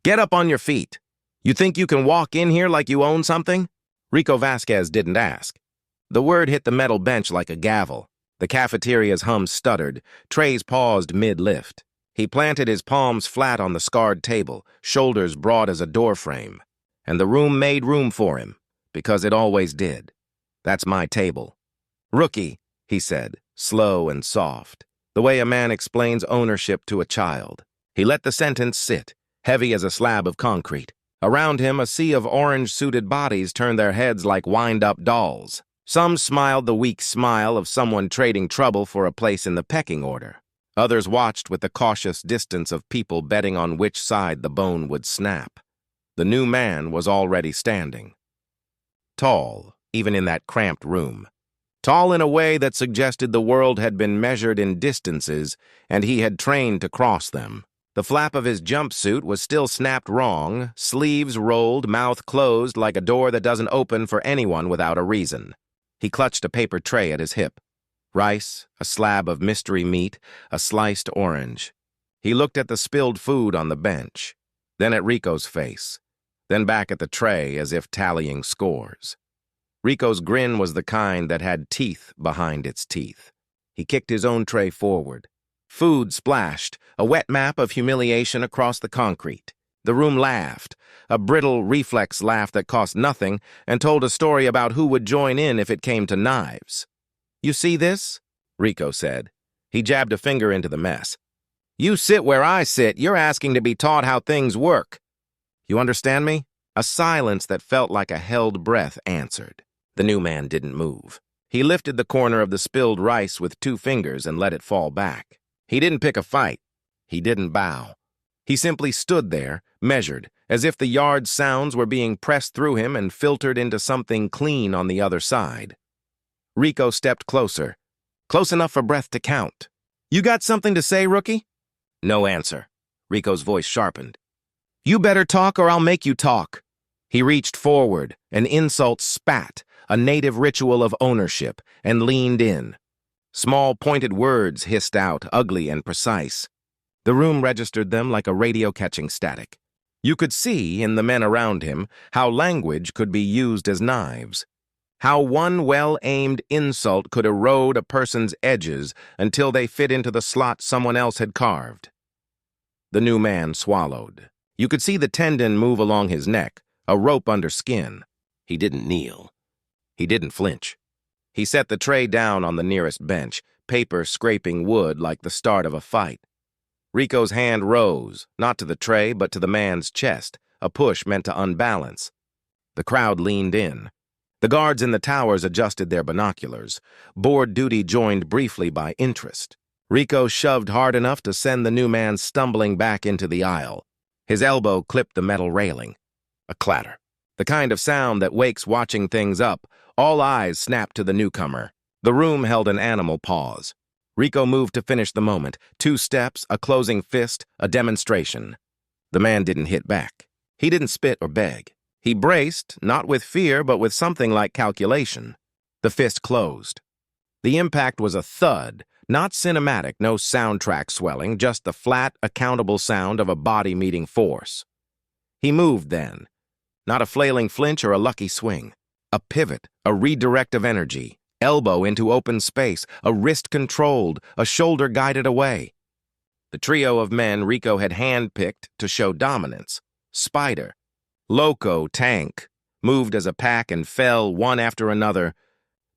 Get up on your feet. You think you can walk in here like you own something? Rico Vasquez didn't ask. The word hit the metal bench like a gavel. The cafeteria's hum stuttered. Trays paused mid-lift. He planted his palms flat on the scarred table, shoulders broad as a doorframe. And the room made room for him, because it always did. That's my table. Rookie, he said, slow and soft, the way a man explains ownership to a child. He let the sentence sit, heavy as a slab of concrete. Around him, a sea of orange-suited bodies turned their heads like wind-up dolls. Some smiled the weak smile of someone trading trouble for a place in the pecking order. Others watched with the cautious distance of people betting on which side the bone would snap. The new man was already standing. Tall, even in that cramped room. Tall in a way that suggested the world had been measured in distances and he had trained to cross them. The flap of his jumpsuit was still snapped wrong, sleeves rolled, mouth closed like a door that doesn't open for anyone without a reason. He clutched a paper tray at his hip. Rice, a slab of mystery meat, a sliced orange. He looked at the spilled food on the bench, then at Rico's face, then back at the tray as if tallying scores. Rico's grin was the kind that had teeth behind its teeth. He kicked his own tray forward. Food splashed, a wet map of humiliation across the concrete. The room laughed, a brittle reflex laugh that cost nothing and told a story about who would join in if it came to knives. You see this? Rico said. He jabbed a finger into the mess. You sit where I sit, you're asking to be taught how things work. You understand me? A silence that felt like a held breath answered. The new man didn't move. He lifted the corner of the spilled rice with 2 fingers and let it fall back. He didn't pick a fight. He didn't bow. He simply stood there, measured, as if the yard's sounds were being pressed through him and filtered into something clean on the other side. Rico stepped closer, close enough for breath to count. You got something to say, rookie? No answer. Rico's voice sharpened. You better talk or I'll make you talk. He reached forward, an insult spat, a native ritual of ownership, and leaned in. Small pointed words hissed out, ugly and precise. The room registered them like a radio catching static. You could see, in the men around him, how language could be used as knives. How one well-aimed insult could erode a person's edges until they fit into the slot someone else had carved. The new man swallowed. You could see the tendon move along his neck, a rope under skin. He didn't kneel. He didn't flinch. He set the tray down on the nearest bench, paper scraping wood like the start of a fight. Rico's hand rose, not to the tray, but to the man's chest, a push meant to unbalance. The crowd leaned in. The guards in the towers adjusted their binoculars. Board duty joined briefly by interest. Rico shoved hard enough to send the new man stumbling back into the aisle. His elbow clipped the metal railing. A clatter. The kind of sound that wakes watching things up. All eyes snapped to the newcomer. The room held an animal pause. Rico moved to finish the moment. 2 steps, a closing fist, a demonstration. The man didn't hit back. He didn't spit or beg. He braced, not with fear, but with something like calculation. The fist closed. The impact was a thud, not cinematic, no soundtrack swelling, just the flat, accountable sound of a body meeting force. He moved then. Not a flailing flinch or a lucky swing. A pivot, a redirect of energy. Elbow into open space, a wrist controlled, a shoulder guided away. The trio of men Rico had handpicked to show dominance. Spider, Loco, Tank, moved as a pack and fell, one after another,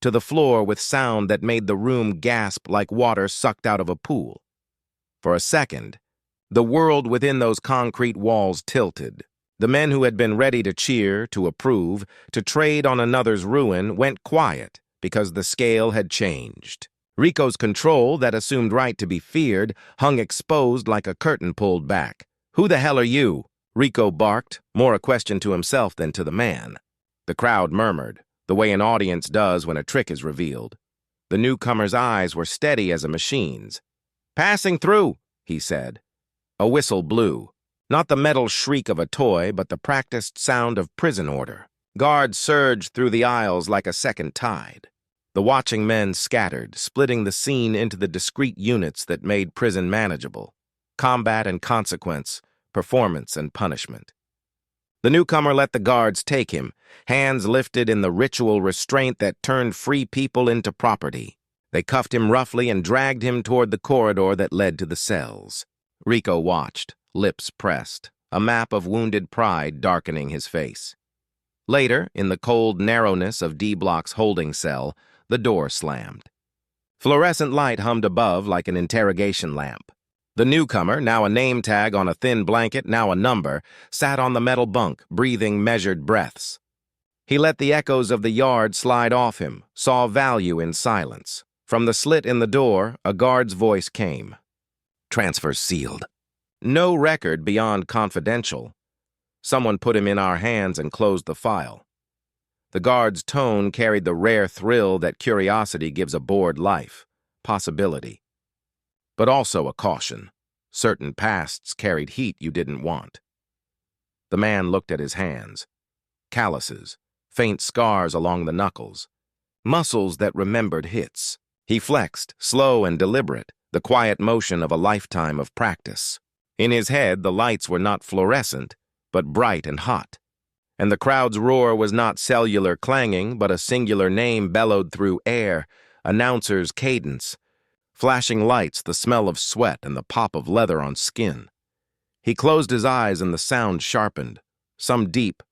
to the floor with sound that made the room gasp like water sucked out of a pool. For a second, the world within those concrete walls tilted. The men who had been ready to cheer, to approve, to trade on another's ruin went quiet because the scale had changed. Rico's control, that assumed right to be feared, hung exposed like a curtain pulled back. Who the hell are you? Rico barked, more a question to himself than to the man. The crowd murmured, the way an audience does when a trick is revealed. The newcomer's eyes were steady as a machine's. Passing through, he said. A whistle blew. Not the metal shriek of a toy, but the practiced sound of prison order. Guards surged through the aisles like a second tide. The watching men scattered, splitting the scene into the discrete units that made prison manageable. Combat and consequence, performance and punishment. The newcomer let the guards take him, hands lifted in the ritual restraint that turned free people into property. They cuffed him roughly and dragged him toward the corridor that led to the cells. Rico watched, lips pressed, a map of wounded pride darkening his face. Later, in the cold narrowness of D-Block's holding cell, the door slammed. Fluorescent light hummed above like an interrogation lamp. The newcomer, now a name tag on a thin blanket, now a number, sat on the metal bunk, breathing measured breaths. He let the echoes of the yard slide off him, saw value in silence. From the slit in the door, a guard's voice came. "Transfer sealed. No record beyond confidential. Someone put him in our hands and closed the file." The guard's tone carried the rare thrill that curiosity gives a bored life, possibility. But also a caution. Certain pasts carried heat you didn't want. The man looked at his hands. Calluses, faint scars along the knuckles, muscles that remembered hits. He flexed, slow and deliberate, the quiet motion of a lifetime of practice. In his head, the lights were not fluorescent, but bright and hot. And the crowd's roar was not cellular clanging, but a singular name bellowed through air, announcer's cadence. Flashing lights, the smell of sweat, and the pop of leather on skin. He closed his eyes and the sound sharpened. Some deep,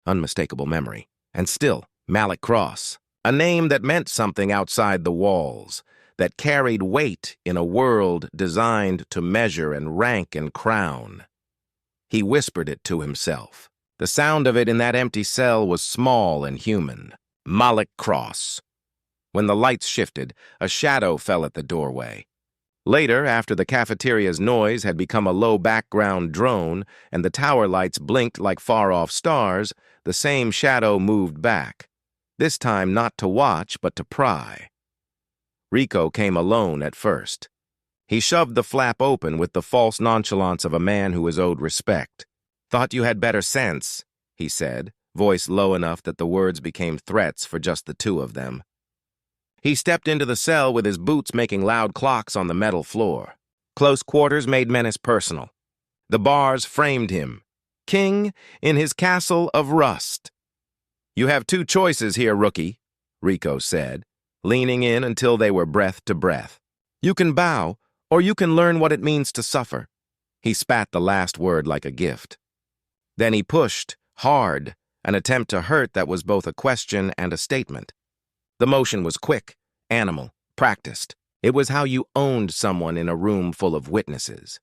unmistakable memory. And still, Malik Cross. A name that meant something outside the walls, that carried weight in a world designed to measure and rank and crown. He whispered it to himself. The sound of it in that empty cell was small and human. Malik Cross. When the lights shifted, a shadow fell at the doorway. Later, after the cafeteria's noise had become a low background drone and the tower lights blinked like far-off stars, the same shadow moved back. This time not to watch, but to pry. Rico came alone at first. He shoved the flap open with the false nonchalance of a man who is owed respect. "Thought you had better sense," he said, voice low enough that the words became threats for just the two of them. He stepped into the cell with his boots making loud clocks on the metal floor. Close quarters made menace personal. The bars framed him. King in his castle of rust. "You have two choices here, rookie," Rico said, leaning in until they were breath to breath. "You can bow, or you can learn what it means to suffer." He spat the last word like a gift. Then he pushed, hard, an attempt to hurt that was both a question and a statement. The motion was quick, animal, practiced. It was how you owned someone in a room full of witnesses.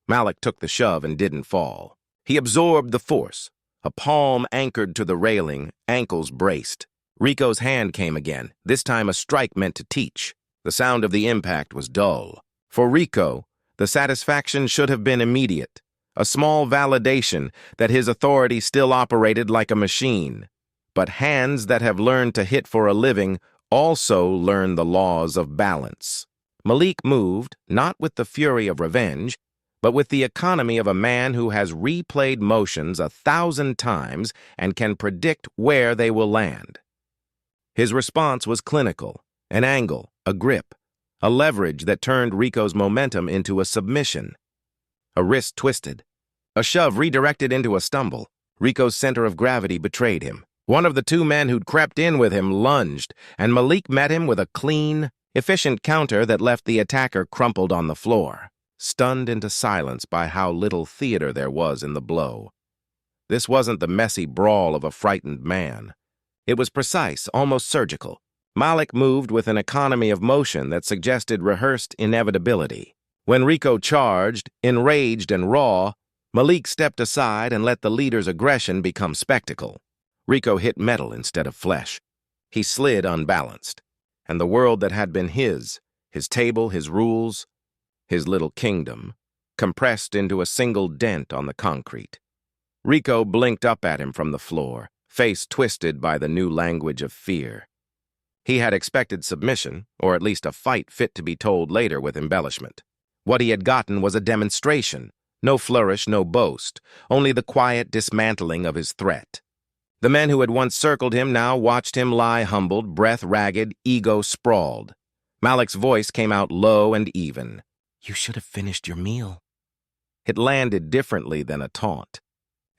Malik took the shove and didn't fall. He absorbed the force, a palm anchored to the railing, ankles braced. Rico's hand came again, this time a strike meant to teach. The sound of the impact was dull. For Rico, the satisfaction should have been immediate, a small validation that his authority still operated like a machine. But hands that have learned to hit for a living also learn the laws of balance. Malik moved, not with the fury of revenge, but with the economy of a man who has replayed motions 1,000 times and can predict where they will land. His response was clinical, an angle, a grip, a leverage that turned Rico's momentum into a submission. A wrist twisted. A shove redirected into a stumble. Rico's center of gravity betrayed him. One of the two men who'd crept in with him lunged, and Malik met him with a clean, efficient counter that left the attacker crumpled on the floor, stunned into silence by how little theater there was in the blow. This wasn't the messy brawl of a frightened man. It was precise, almost surgical. Malik moved with an economy of motion that suggested rehearsed inevitability. When Rico charged, enraged and raw, Malik stepped aside and let the leader's aggression become spectacle. Rico hit metal instead of flesh. He slid unbalanced, and the world that had been his table, his rules, his little kingdom, compressed into a single dent on the concrete. Rico blinked up at him from the floor, face twisted by the new language of fear. He had expected submission, or at least a fight fit to be told later with embellishment. What he had gotten was a demonstration, no flourish, no boast, only the quiet dismantling of his threat. The men who had once circled him now watched him lie humbled, breath ragged, ego sprawled. Malik's voice came out low and even. "You should have finished your meal." It landed differently than a taunt.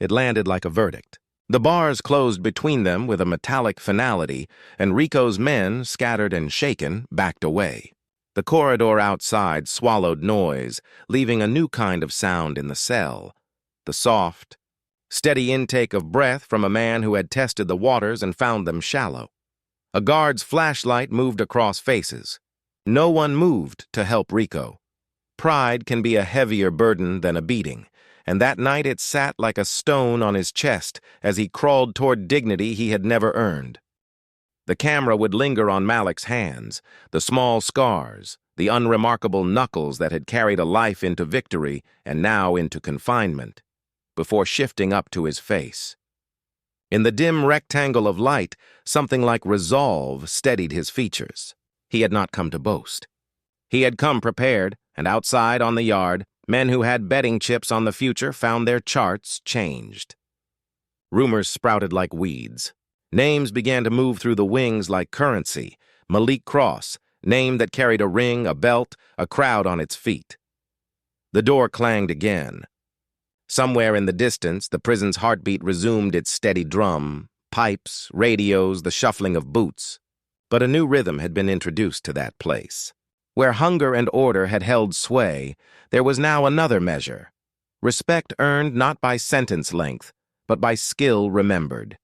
It landed like a verdict. The bars closed between them with a metallic finality, and Rico's men, scattered and shaken, backed away. The corridor outside swallowed noise, leaving a new kind of sound in the cell. The soft, steady intake of breath from a man who had tested the waters and found them shallow. A guard's flashlight moved across faces. No one moved to help Rico. Pride can be a heavier burden than a beating, and that night it sat like a stone on his chest as he crawled toward dignity he had never earned. The camera would linger on Malik's hands, the small scars, the unremarkable knuckles that had carried a life into victory and now into confinement, before shifting up to his face. In the dim rectangle of light, something like resolve steadied his features. He had not come to boast. He had come prepared, and outside on the yard, men who had betting chips on the future found their charts changed. Rumors sprouted like weeds. Names began to move through the wings like currency. Malik Cross, name that carried a ring, a belt, a crowd on its feet. The door clanged again. Somewhere in the distance, the prison's heartbeat resumed its steady drum, pipes, radios, the shuffling of boots. But a new rhythm had been introduced to that place. Where hunger and order had held sway, there was now another measure. Respect earned not by sentence length, but by skill remembered.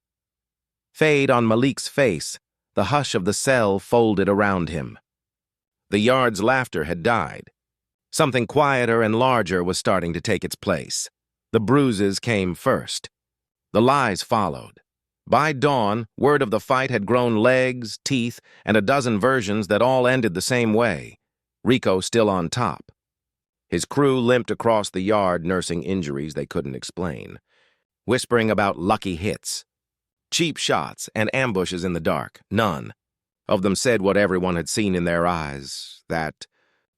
Fade on Malik's face, the hush of the cell folded around him. The yard's laughter had died. Something quieter and larger was starting to take its place. The bruises came first. The lies followed. By dawn, word of the fight had grown legs, teeth, and a dozen versions that all ended the same way. Rico still on top. His crew limped across the yard nursing injuries they couldn't explain, whispering about lucky hits. Cheap shots and ambushes in the dark, none of them said what everyone had seen in their eyes, that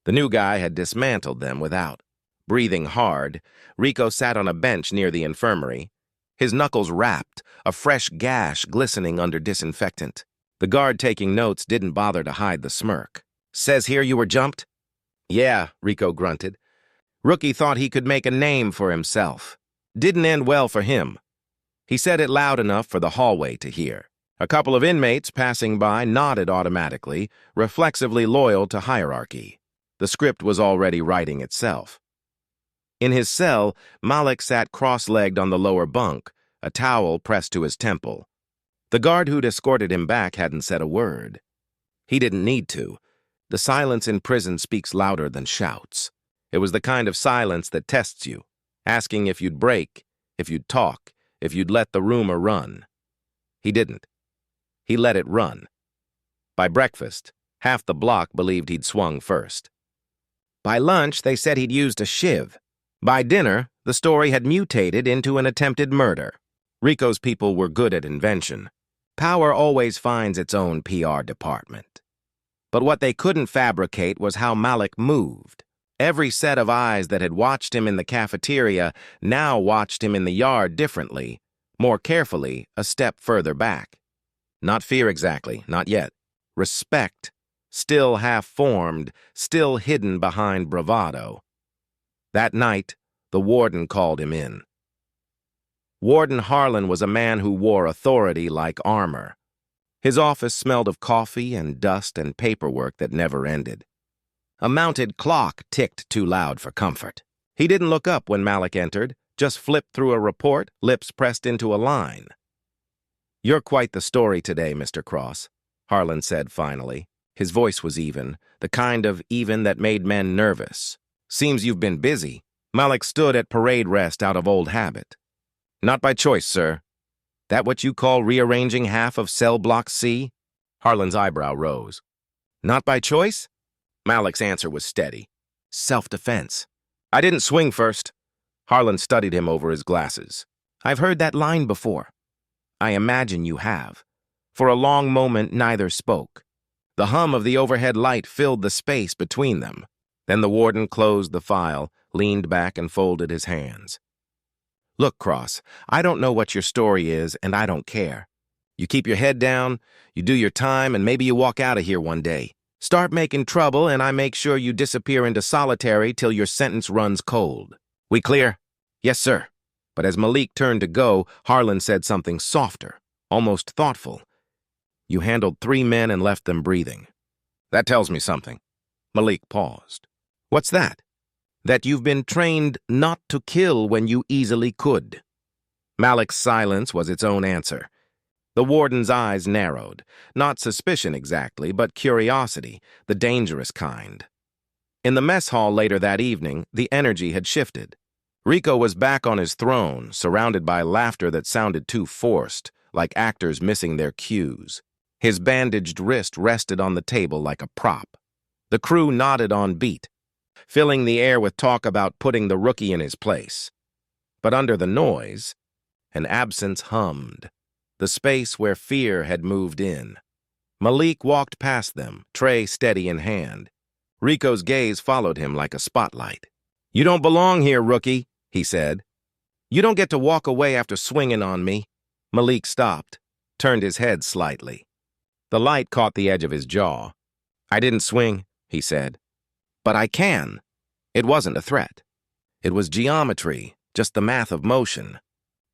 the new guy had dismantled them without. Breathing hard, Rico sat on a bench near the infirmary, his knuckles wrapped, a fresh gash glistening under disinfectant. The guard taking notes didn't bother to hide the smirk. "Says here you were jumped?" "Yeah," Rico grunted. Rookie thought he could make a name for himself. Didn't end well for him. He said it loud enough for the hallway to hear. A couple of inmates passing by nodded automatically, reflexively loyal to hierarchy. The script was already writing itself. In his cell, Malik sat cross-legged on the lower bunk, a towel pressed to his temple. The guard who'd escorted him back hadn't said a word. He didn't need to. The silence in prison speaks louder than shouts. It was the kind of silence that tests you, asking if you'd break, if you'd talk, if you'd let the rumor run. He didn't. He let it run. By breakfast, half the block believed he'd swung first. By lunch, they said he'd used a shiv. By dinner, the story had mutated into an attempted murder. Rico's people were good at invention. Power always finds its own PR department. But what they couldn't fabricate was how Malik moved. Every set of eyes that had watched him in the cafeteria now watched him in the yard differently, more carefully, a step further back. Not fear exactly, not yet. Respect, still half-formed, still hidden behind bravado. That night, the warden called him in. Warden Harlan was a man who wore authority like armor. His office smelled of coffee and dust and paperwork that never ended. A mounted clock ticked too loud for comfort. He didn't look up when Malik entered, just flipped through a report, lips pressed into a line. "You're quite the story today, Mr. Cross," Harlan said finally. His voice was even, the kind of even that made men nervous. "Seems you've been busy." Malik stood at parade rest out of old habit. "Not by choice, sir." "That what you call rearranging half of cell block C?" Harlan's eyebrow rose. "Not by choice?" Malik's answer was steady. "Self-defense." "I didn't swing first." Harlan studied him over his glasses. "I've heard that line before." "I imagine you have." For a long moment, neither spoke. The hum of the overhead light filled the space between them. Then the warden closed the file, leaned back, and folded his hands. "Look, Cross, I don't know what your story is, and I don't care. You keep your head down, you do your time, and maybe you walk out of here one day. Start making trouble, and I make sure you disappear into solitary till your sentence runs cold. We clear? Yes, sir. But as Malik turned to go, Harlan said something softer, almost thoughtful. You handled 3 men and left them breathing. That tells me something. Malik paused. What's that? That you've been trained not to kill when you easily could. Malik's silence was its own answer. The warden's eyes narrowed, not suspicion exactly, but curiosity, the dangerous kind. In the mess hall later that evening, the energy had shifted. Rico was back on his throne, surrounded by laughter that sounded too forced, like actors missing their cues. His bandaged wrist rested on the table like a prop. The crew nodded on beat, filling the air with talk about putting the rookie in his place. But under the noise, an absence hummed, the space where fear had moved in. Malik walked past them, tray steady in hand. Rico's gaze followed him like a spotlight. You don't belong here, rookie, he said. You don't get to walk away after swinging on me. Malik stopped, turned his head slightly. The light caught the edge of his jaw. I didn't swing, he said. But I can. It wasn't a threat. It was geometry, just the math of motion.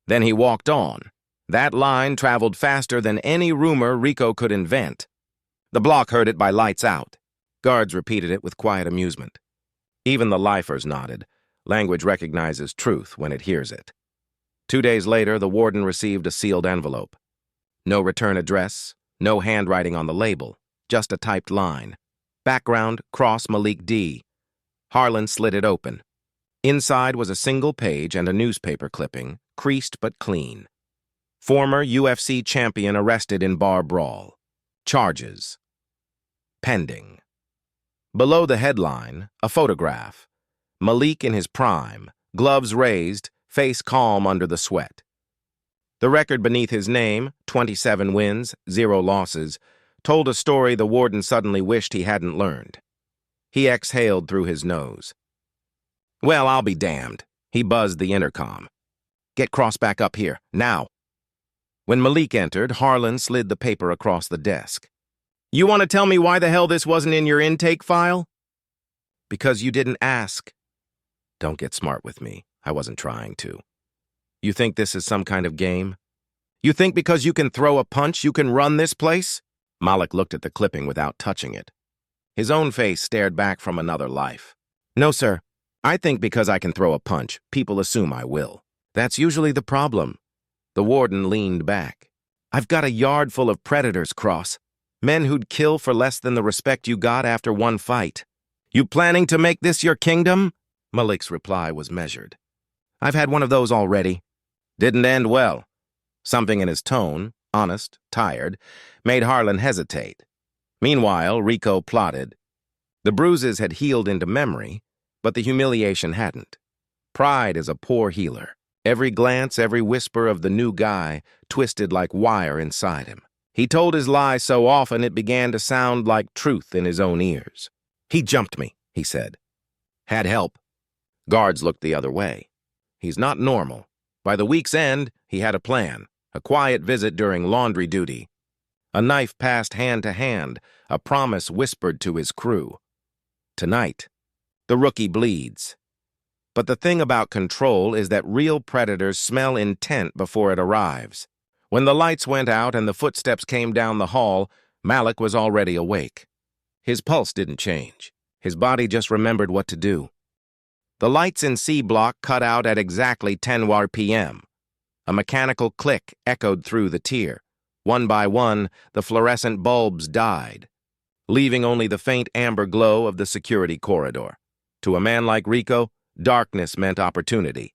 Then he walked on. That line traveled faster than any rumor Rico could invent. The block heard it by lights out. Guards repeated it with quiet amusement. Even the lifers nodded. Language recognizes truth when it hears it. 2 days later, the warden received a sealed envelope. No return address, no handwriting on the label, just a typed line. Background, cross Malik D. Harlan slid it open. Inside was a single page and a newspaper clipping, creased but clean. Former UFC champion arrested in bar brawl. Charges. Pending. Below the headline, a photograph. Malik in his prime, gloves raised, face calm under the sweat. The record beneath his name, 27 wins, 0 losses, told a story the warden suddenly wished he hadn't learned. He exhaled through his nose. Well, I'll be damned. He buzzed the intercom. Get Cross back up here, now. When Malik entered, Harlan slid the paper across the desk. You want to tell me why the hell this wasn't in your intake file? Because you didn't ask. Don't get smart with me. I wasn't trying to. You think this is some kind of game? You think because you can throw a punch, you can run this place? Malik looked at the clipping without touching it. His own face stared back from another life. No, sir. I think because I can throw a punch, people assume I will. That's usually the problem. The warden leaned back. I've got a yard full of predators, Cross. Men who'd kill for less than the respect you got after one fight. You planning to make this your kingdom? Malik's reply was measured. I've had one of those already. Didn't end well. Something in his tone, honest, tired, made Harlan hesitate. Meanwhile, Rico plotted. The bruises had healed into memory, but the humiliation hadn't. Pride is a poor healer. Every glance, every whisper of the new guy twisted like wire inside him. He told his lie so often it began to sound like truth in his own ears. He jumped me, he said. Had help. Guards looked the other way. He's not normal. By the week's end, he had a plan. A quiet visit during laundry duty. A knife passed hand to hand, a promise whispered to his crew. Tonight, the rookie bleeds. But the thing about control is that real predators smell intent before it arrives. When the lights went out and the footsteps came down the hall, Malik was already awake. His pulse didn't change. His body just remembered what to do. The lights in C block cut out at exactly 10 p.m. A mechanical click echoed through the tier. One by one, the fluorescent bulbs died, leaving only the faint amber glow of the security corridor. To a man like Rico, darkness meant opportunity.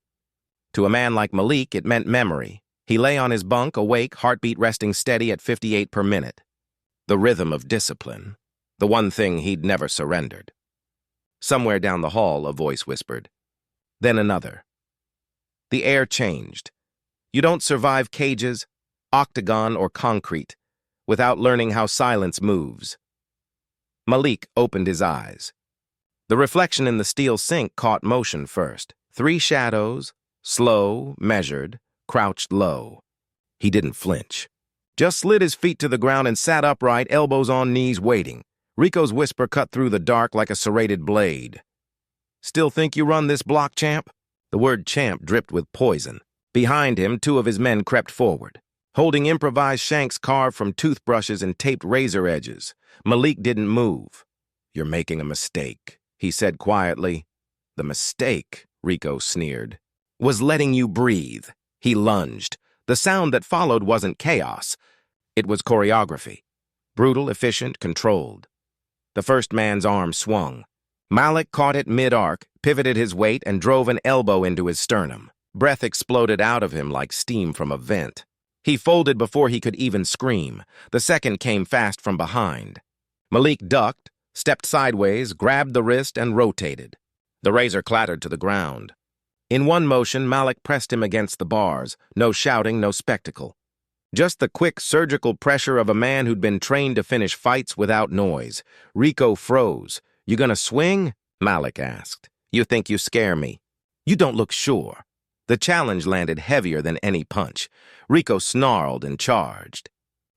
To a man like Malik, it meant memory. He lay on his bunk, awake, heartbeat resting steady at 58 per minute. The rhythm of discipline, the one thing he'd never surrendered. Somewhere down the hall, a voice whispered. Then another. The air changed. You don't survive cages, octagon, or concrete without learning how silence moves. Malik opened his eyes. The reflection in the steel sink caught motion first. 3 shadows, slow, measured, crouched low. He didn't flinch. Just slid his feet to the ground and sat upright, elbows on knees, waiting. Rico's whisper cut through the dark like a serrated blade. Still think you run this block, champ? The word champ dripped with poison. Behind him, two of his men crept forward, holding improvised shanks carved from toothbrushes and taped razor edges. Malik didn't move. "You're making a mistake," he said quietly. "The mistake," Rico sneered, "was letting you breathe." He lunged. The sound that followed wasn't chaos. It was choreography. Brutal, efficient, controlled. The first man's arm swung. Malik caught it mid-arc, pivoted his weight, and drove an elbow into his sternum. Breath exploded out of him like steam from a vent. He folded before he could even scream. The second came fast from behind. Malik ducked, stepped sideways, grabbed the wrist, and rotated. The razor clattered to the ground. In one motion, Malik pressed him against the bars. No shouting, no spectacle. Just the quick, surgical pressure of a man who'd been trained to finish fights without noise. Rico froze. "You gonna swing?" Malik asked. "You think you scare me? You don't look sure." The challenge landed heavier than any punch. Rico snarled and charged.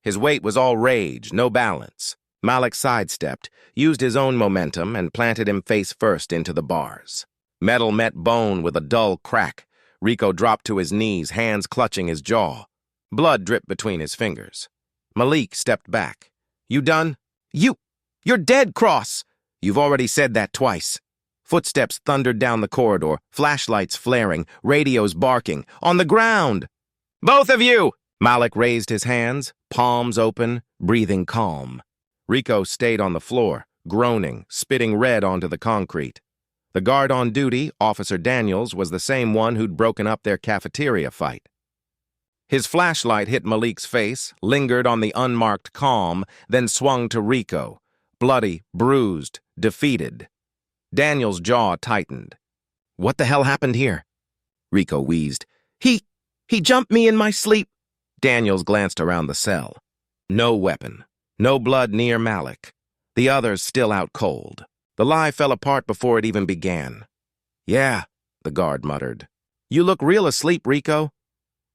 His weight was all rage, no balance. Malik sidestepped, used his own momentum, and planted him face first into the bars. Metal met bone with a dull crack. Rico dropped to his knees, hands clutching his jaw. Blood dripped between his fingers. Malik stepped back. "You done?" You're dead, Cross!" "You've already said that twice." Footsteps thundered down the corridor, flashlights flaring, radios barking. "On the ground!" "Both of you!" Malik raised his hands, palms open, breathing calm. Rico stayed on the floor, groaning, spitting red onto the concrete. The guard on duty, Officer Daniels, was the same one who'd broken up their cafeteria fight. His flashlight hit Malik's face, lingered on the unmarked calm, then swung to Rico, bloody, bruised, defeated. Daniel's jaw tightened. "What the hell happened here?" Rico wheezed. He jumped me in my sleep." Daniels glanced around the cell. No weapon, no blood near Malik. The others still out cold. The lie fell apart before it even began. "Yeah," the guard muttered. "You look real asleep, Rico."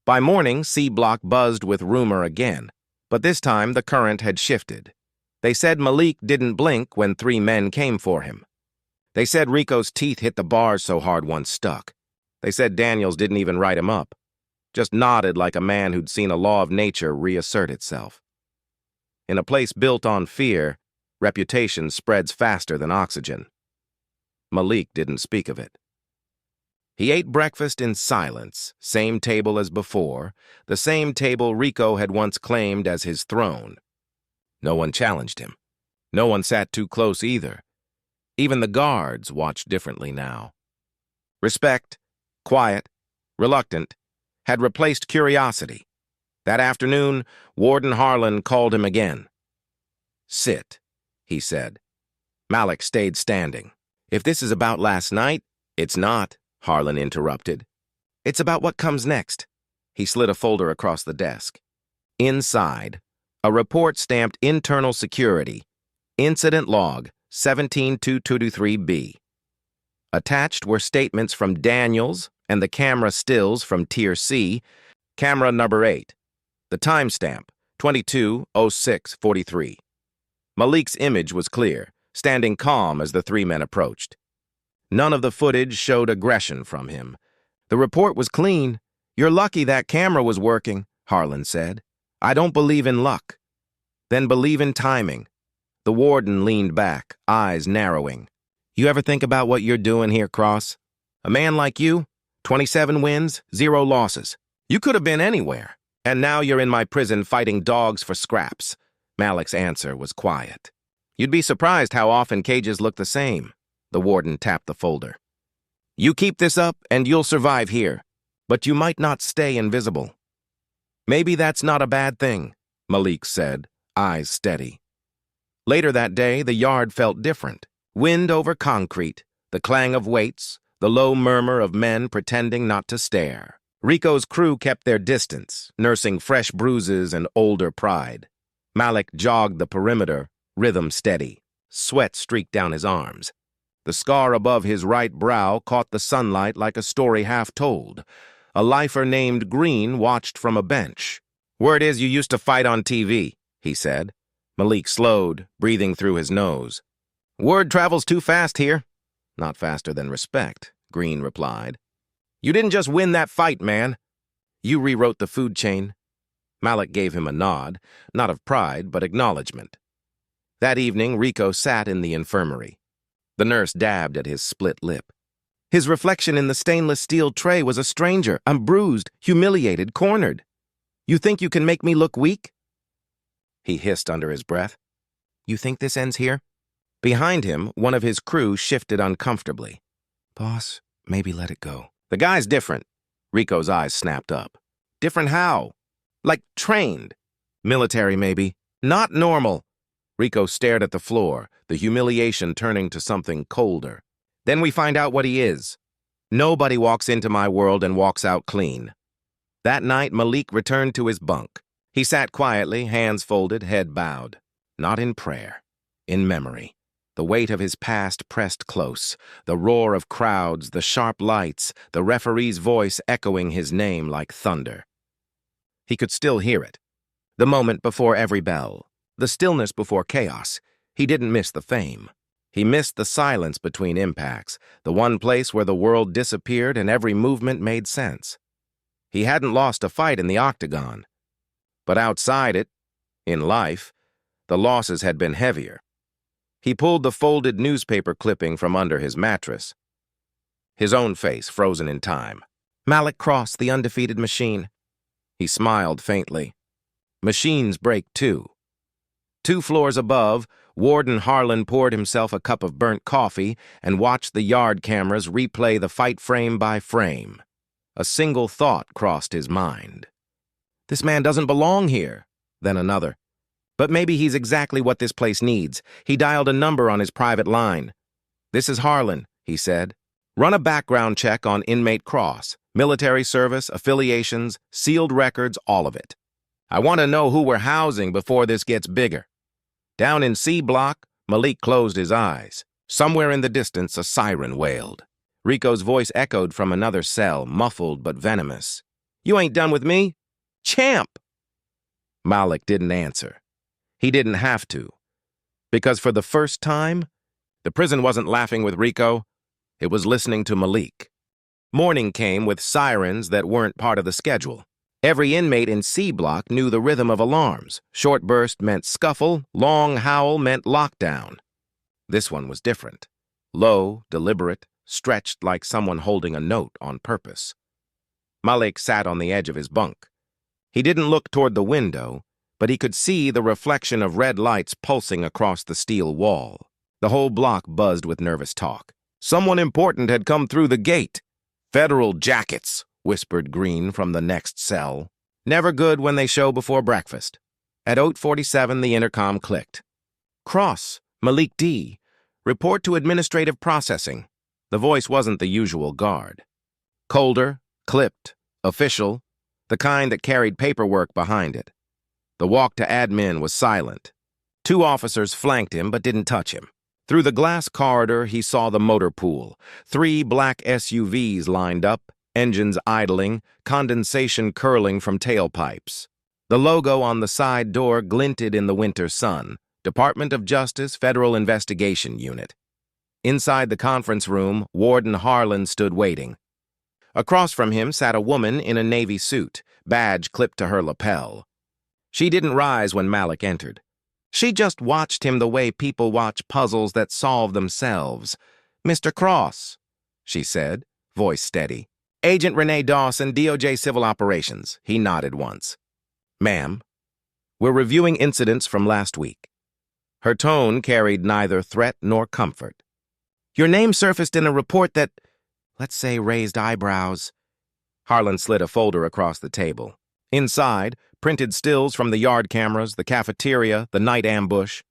By morning, C Block buzzed with rumor again, but this time the current had shifted. They said Malik didn't blink when 3 men came for him. They said Rico's teeth hit the bars so hard one stuck. They said Daniels didn't even write him up, just nodded like a man who'd seen a law of nature reassert itself. In a place built on fear, reputation spreads faster than oxygen. Malik didn't speak of it. He ate breakfast in silence, same table as before, the same table Rico had once claimed as his throne. No one challenged him. No one sat too close either. Even the guards watched differently now. Respect, quiet, reluctant, had replaced curiosity. That afternoon, Warden Harlan called him again. "Sit," he said. Malik stayed standing. "If this is about last night, it's not," Harlan interrupted. "It's about what comes next." He slid a folder across the desk. Inside, a report stamped Internal Security, Incident Log 17223B. Attached were statements from Daniels and the camera stills from Tier C, camera number 8. The timestamp, 22:06:43. Malik's image was clear, standing calm as the 3 men approached. None of the footage showed aggression from him. "The report was clean. You're lucky that camera was working," Harlan said. "I don't believe in luck." "Then believe in timing." The warden leaned back, eyes narrowing. "You ever think about what you're doing here, Cross? A man like you, 27 wins, 0 losses. You could have been anywhere. And now you're in my prison fighting dogs for scraps." Malik's answer was quiet. "You'd be surprised how often cages look the same." The warden tapped the folder. "You keep this up and you'll survive here, but you might not stay invisible." "Maybe that's not a bad thing," Malik said, eyes steady. Later that day, the yard felt different. Wind over concrete, the clang of weights, the low murmur of men pretending not to stare. Rico's crew kept their distance, nursing fresh bruises and older pride. Malik jogged the perimeter, rhythm steady. Sweat streaked down his arms. The scar above his right brow caught the sunlight like a story half told. A lifer named Green watched from a bench. "Word is you used to fight on TV," he said. Malik slowed, breathing through his nose. "Word travels too fast here." "Not faster than respect," Green replied. You didn't just win that fight, man. You rewrote the food chain. Malik gave him a nod, not of pride, but acknowledgement. That evening, Rico sat in the infirmary. The nurse dabbed at his split lip. His reflection in the stainless steel tray was a stranger. I'm bruised, humiliated, cornered. You think you can make me look weak? He hissed under his breath. You think this ends here? Behind him, one of his crew shifted uncomfortably. Boss, maybe let it go. The guy's different. Rico's eyes snapped up. Different how? Like trained. Military, maybe. Not normal. Rico stared at the floor, the humiliation turning to something colder. Then we find out what he is. Nobody walks into my world and walks out clean. That night, Malik returned to his bunk. He sat quietly, hands folded, head bowed. Not in prayer, in memory. The weight of his past pressed close, the roar of crowds, the sharp lights, the referee's voice echoing his name like thunder. He could still hear it. The moment before every bell, the stillness before chaos. He didn't miss the fame. He missed the silence between impacts, the one place where the world disappeared and every movement made sense. He hadn't lost a fight in the octagon. But outside it, in life, the losses had been heavier. He pulled the folded newspaper clipping from under his mattress. His own face frozen in time. Malik crossed the undefeated machine. He smiled faintly. Machines break too. 2 floors above, Warden Harlan poured himself a cup of burnt coffee and watched the yard cameras replay the fight frame by frame. A single thought crossed his mind. This man doesn't belong here. Then another. But maybe he's exactly what this place needs. He dialed a number on his private line. This is Harlan, he said. Run a background check on Inmate Cross. Military service, affiliations, sealed records, all of it. I want to know who we're housing before this gets bigger. Down in C Block, Malik closed his eyes. Somewhere in the distance, a siren wailed. Rico's voice echoed from another cell, muffled but venomous. You ain't done with me? Champ! Malik didn't answer. He didn't have to. Because for the first time, the prison wasn't laughing with Rico. It was listening to Malik. Morning came with sirens that weren't part of the schedule. Every inmate in C Block knew the rhythm of alarms. Short burst meant scuffle, long howl meant lockdown. This one was different. Low, deliberate, stretched like someone holding a note on purpose. Malik sat on the edge of his bunk. He didn't look toward the window, but he could see the reflection of red lights pulsing across the steel wall. The whole block buzzed with nervous talk. Someone important had come through the gate. Federal jackets, whispered Green from the next cell. Never good when they show before breakfast. At 8:47, the intercom clicked. Cross, Malik D. Report to administrative processing. The voice wasn't the usual guard. Colder, clipped, official, the kind that carried paperwork behind it. The walk to admin was silent. 2 officers flanked him but didn't touch him. Through the glass corridor, he saw the motor pool. 3 black SUVs lined up, engines idling, condensation curling from tailpipes. The logo on the side door glinted in the winter sun. Department of Justice, Federal Investigation Unit. Inside the conference room, Warden Harlan stood waiting. Across from him sat a woman in a navy suit, badge clipped to her lapel. She didn't rise when Malik entered. She just watched him the way people watch puzzles that solve themselves. Mr. Cross, she said, voice steady. Agent Renee Dawson, DOJ Civil Operations. He nodded once. Ma'am, we're reviewing incidents from last week. Her tone carried neither threat nor comfort. Your name surfaced in a report that, let's say, raised eyebrows. Harlan slid a folder across the table. Inside, printed stills from the yard cameras, the cafeteria, the night ambush.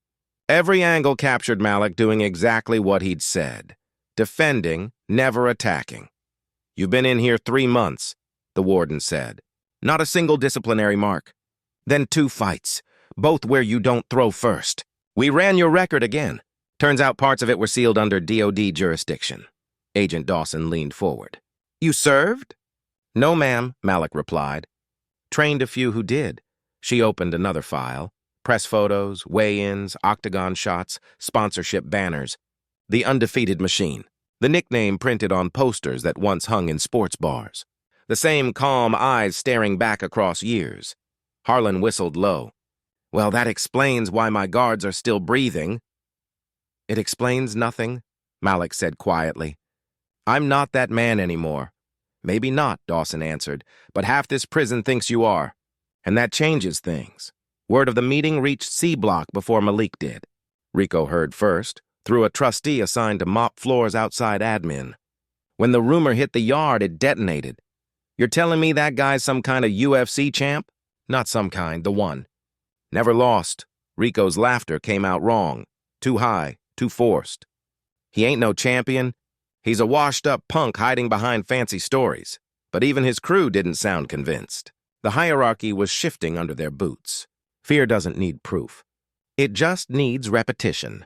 Every angle captured Malik doing exactly what he'd said. Defending, never attacking. You've been in here 3 months, the warden said. Not a single disciplinary mark. Then 2 fights, both where you don't throw first. We ran your record again. Turns out parts of it were sealed under DOD jurisdiction. Agent Dawson leaned forward. You served? No, ma'am, Malik replied. Trained a few who did. She opened another file. Press photos, weigh-ins, octagon shots, sponsorship banners. The undefeated machine. the nickname printed on posters that once hung in sports bars. The same calm eyes staring back across years. Harlan whistled low. Well, that explains why my guards are still breathing. It explains nothing, Malik said quietly. I'm not that man anymore. Maybe not, Dawson answered, but half this prison thinks you are. And that changes things. Word of the meeting reached C Block before Malik did. Rico heard first, through a trustee assigned to mop floors outside admin. When the rumor hit the yard, it detonated. You're telling me that guy's some kind of UFC champ? Not some kind, the one. Never lost. Rico's laughter came out wrong. Too high, too forced. He ain't no champion. He's a washed-up punk hiding behind fancy stories. But even his crew didn't sound convinced. The hierarchy was shifting under their boots. Fear doesn't need proof. It just needs repetition.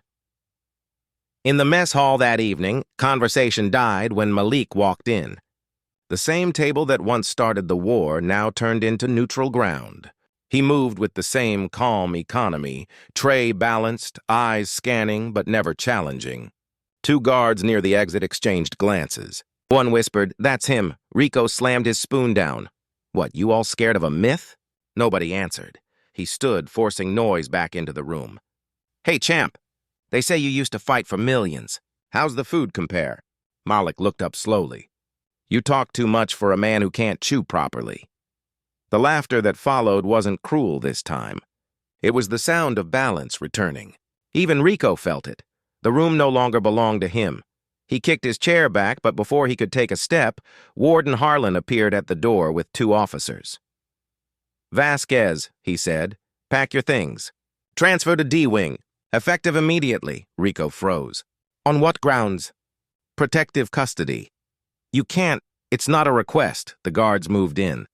In the mess hall that evening, conversation died when Malik walked in. The same table that once started the war now turned into neutral ground. He moved with the same calm economy, tray balanced, eyes scanning but never challenging. Two guards near the exit exchanged glances. One whispered, "That's him." Rico slammed his spoon down. What, you all scared of a myth? Nobody answered. He stood, forcing noise back into the room. Hey, champ. They say you used to fight for millions. How's the food compare? Malik looked up slowly. You talk too much for a man who can't chew properly. The laughter that followed wasn't cruel this time. It was the sound of balance returning. Even Rico felt it. The room no longer belonged to him. He kicked his chair back, but before he could take a step, Warden Harlan appeared at the door with two officers. Vasquez, he said, pack your things. Transfer to D-Wing. Effective immediately. Rico froze. On what grounds? Protective custody. You can't. It's not a request. The guards moved in.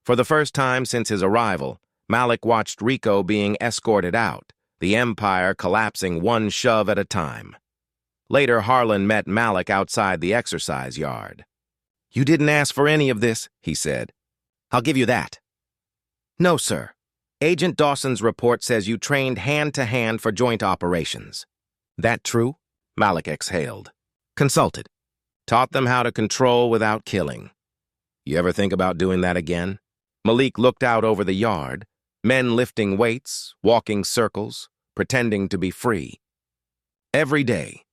For the first time since his arrival, Malik watched Rico being escorted out, the empire collapsing one shove at a time. Later, Harlan met Malik outside the exercise yard. You didn't ask for any of this, he said. I'll give you that. No, sir. Agent Dawson's report says you trained hand-to-hand for joint operations. That true? Malik exhaled. Consulted. Taught them how to control without killing. You ever think about doing that again? Malik looked out over the yard, men lifting weights, walking circles, pretending to be free. Every day.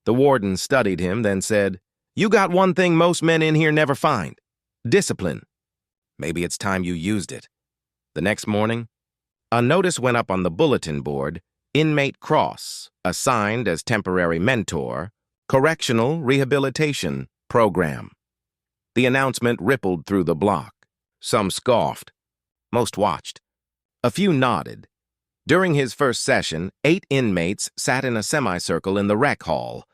The warden studied him, then said, You got one thing most men in here never find. Discipline. Maybe it's time you used it. The next morning, a notice went up on the bulletin board, Inmate Cross, assigned as temporary mentor, Correctional Rehabilitation Program. The announcement rippled through the block. Some scoffed. Most watched. A few nodded. During his first session, 8 inmates sat in a semicircle in the rec hall.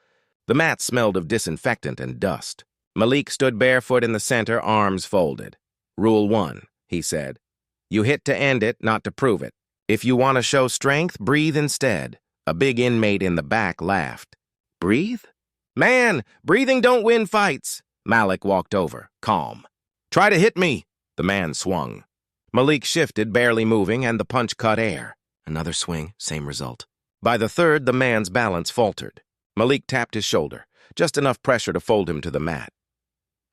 The mat smelled of disinfectant and dust. Malik stood barefoot in the center, arms folded. Rule 1, he said. You hit to end it, not to prove it. If you want to show strength, breathe instead. A big inmate in the back laughed. Breathe? Man, breathing don't win fights. Malik walked over, calm. Try to hit me. The man swung. Malik shifted, barely moving, and the punch cut air. Another swing, same result. By the third, the man's balance faltered. Malik tapped his shoulder, just enough pressure to fold him to the mat.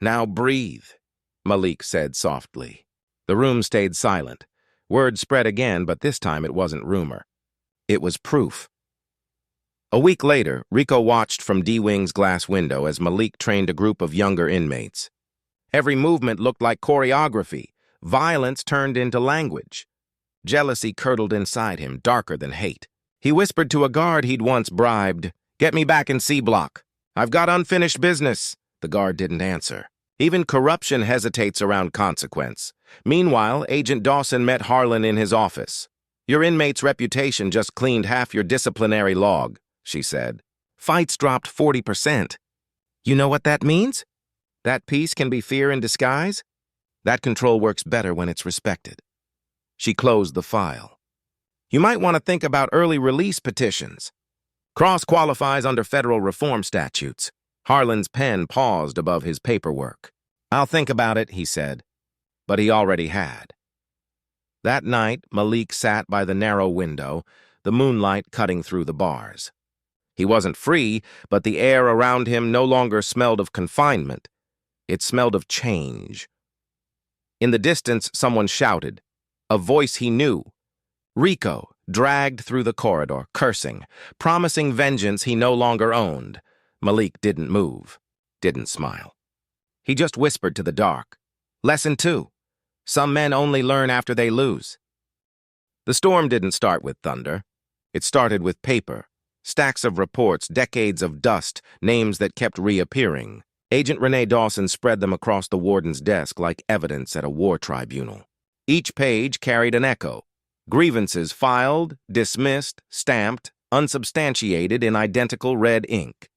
Now breathe, Malik said softly. The room stayed silent. Word spread again, but this time it wasn't rumor. It was proof. A week later, Rico watched from D-Wing's glass window as Malik trained a group of younger inmates. Every movement looked like choreography. Violence turned into language. Jealousy curdled inside him, darker than hate. He whispered to a guard he'd once bribed, Get me back in C Block. I've got unfinished business. The guard didn't answer. Even corruption hesitates around consequence. Meanwhile, Agent Dawson met Harlan in his office. Your inmate's reputation just cleaned half your disciplinary log, she said. Fights dropped 40%. You know what that means? That peace can be fear in disguise? That control works better when it's respected. She closed the file. You might want to think about early release petitions. Cross qualifies under federal reform statutes. Harlan's pen paused above his paperwork. I'll think about it, he said. But he already had. That night, Malik sat by the narrow window, the moonlight cutting through the bars. He wasn't free, but the air around him no longer smelled of confinement. It smelled of change. In the distance, someone shouted, a voice he knew. Rico dragged through the corridor, cursing, promising vengeance he no longer owned. Malik didn't move, didn't smile. He just whispered to the dark. Lesson 2. Some men only learn after they lose. The storm didn't start with thunder. It started with paper, stacks of reports, decades of dust, names that kept reappearing. Agent Renee Dawson spread them across the warden's desk like evidence at a war tribunal. Each page carried an echo. Grievances filed, dismissed, stamped, unsubstantiated in identical red ink.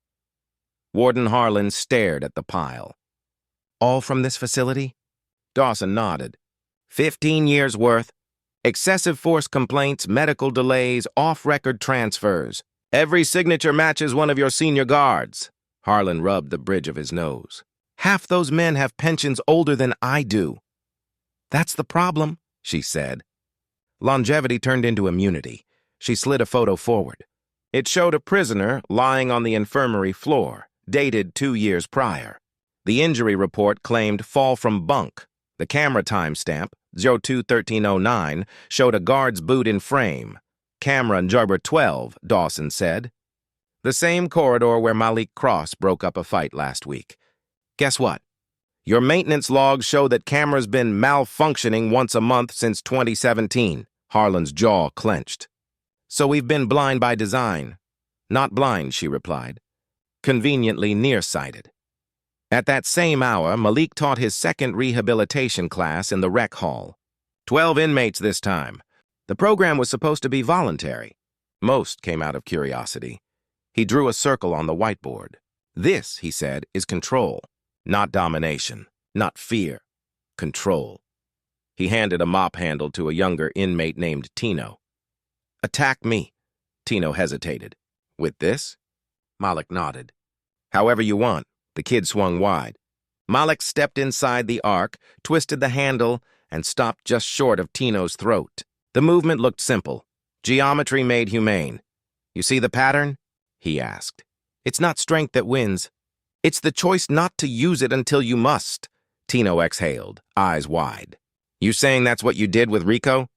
Warden Harlan stared at the pile. All from this facility? Dawson nodded. 15 years' worth. Excessive force complaints, medical delays, off-record transfers. Every signature matches one of your senior guards. Harlan rubbed the bridge of his nose. Half those men have pensions older than I do. That's the problem, she said. Longevity turned into immunity. She slid a photo forward. It showed a prisoner lying on the infirmary floor, dated 2 years prior. The injury report claimed fall from bunk. The camera timestamp, 02-1309, showed a guard's boot in frame. Camera number 12, Dawson said. The same corridor where Malik Cross broke up a fight last week. Guess what? Your maintenance logs show that camera's been malfunctioning once a month since 2017. Harlan's jaw clenched. So we've been blind by design. Not blind, she replied. Conveniently nearsighted. At that same hour, Malik taught his second rehabilitation class in the rec hall. 12 inmates this time. The program was supposed to be voluntary. Most came out of curiosity. He drew a circle on the whiteboard. This, he said, is control. Not domination, not fear. Control. He handed a mop handle to a younger inmate named Tino. Attack me. Tino hesitated. With this? Malik nodded. However you want. The kid swung wide. Malik stepped inside the arc, twisted the handle, and stopped just short of Tino's throat. The movement looked simple. Geometry made humane. You see the pattern? He asked. It's not strength that wins. It's the choice not to use it until you must. Tino exhaled, eyes wide. You saying that's what you did with Rico?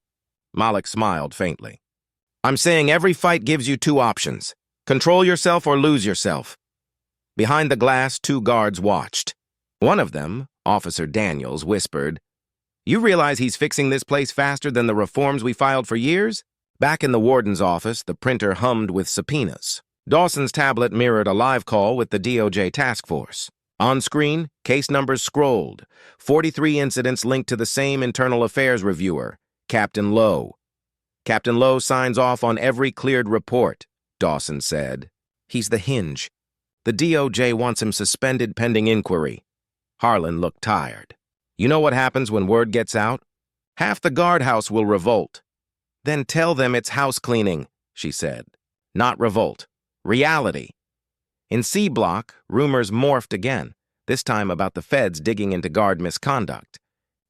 Malik smiled faintly. I'm saying every fight gives you 2 options. Control yourself or lose yourself. Behind the glass, 2 guards watched. One of them, Officer Daniels, whispered, You realize he's fixing this place faster than the reforms we filed for years? Back in the warden's office, the printer hummed with subpoenas. Dawson's tablet mirrored a live call with the DOJ task force. On screen, case numbers scrolled. 43 incidents linked to the same internal affairs reviewer, Captain Lowe. Captain Lowe signs off on every cleared report, Dawson said. He's the hinge. The DOJ wants him suspended pending inquiry. Harlan looked tired. You know what happens when word gets out? Half the guardhouse will revolt. Then tell them it's house cleaning, she said. Not revolt. Reality. In C Block, rumors morphed again, this time about the feds digging into guard misconduct.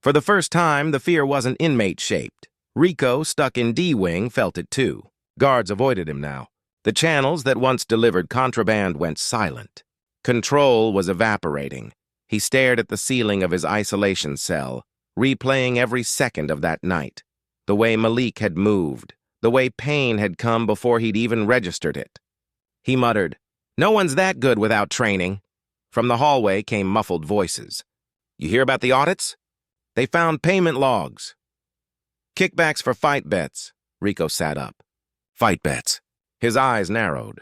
For the first time, the fear wasn't inmate-shaped. Rico, stuck in D-Wing, felt it too. Guards avoided him now. The channels that once delivered contraband went silent. Control was evaporating. He stared at the ceiling of his isolation cell, replaying every second of that night. The way Malik had moved, the way pain had come before he'd even registered it. He muttered, No one's that good without training. From the hallway came muffled voices. You hear about the audits? They found payment logs. Kickbacks for fight bets. Rico sat up. Fight bets. His eyes narrowed.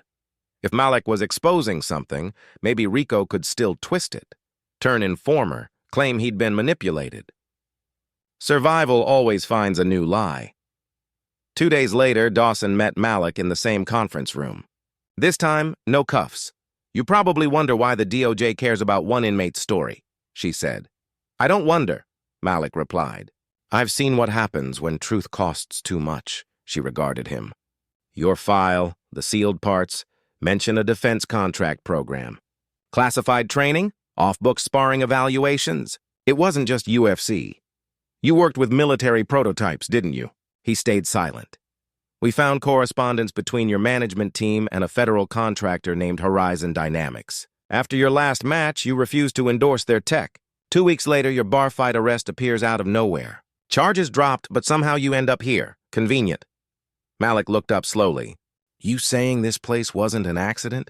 If Malik was exposing something, maybe Rico could still twist it. Turn informer, claim he'd been manipulated. Survival always finds a new lie. 2 days later, Dawson met Malik in the same conference room. This time, no cuffs. You probably wonder why the DOJ cares about one inmate's story, she said. I don't wonder, Malik replied. I've seen what happens when truth costs too much, she regarded him. Your file, the sealed parts, mention a defense contract program. Classified training? Off-book sparring evaluations? It wasn't just UFC. You worked with military prototypes, didn't you? He stayed silent. We found correspondence between your management team and a federal contractor named Horizon Dynamics. After your last match, you refused to endorse their tech. 2 weeks later, your bar fight arrest appears out of nowhere. Charges dropped, but somehow you end up here. Convenient. Malik looked up slowly. You saying this place wasn't an accident?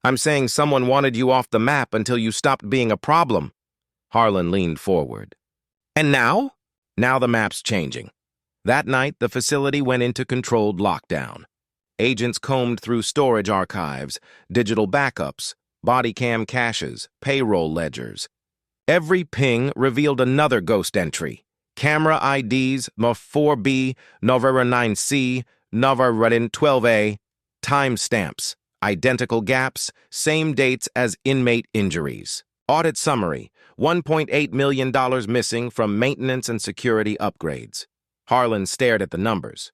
I'm saying someone wanted you off the map until you stopped being a problem. Harlan leaned forward. And now? Now the map's changing. That night, the facility went into controlled lockdown. Agents combed through storage archives, digital backups, body cam caches, payroll ledgers. Every ping revealed another ghost entry. Camera IDs, MA4B, Novara 9C, Novara 12A, timestamps, identical gaps, same dates as inmate injuries. Audit summary, $1.8 million missing from maintenance and security upgrades. Harlan stared at the numbers.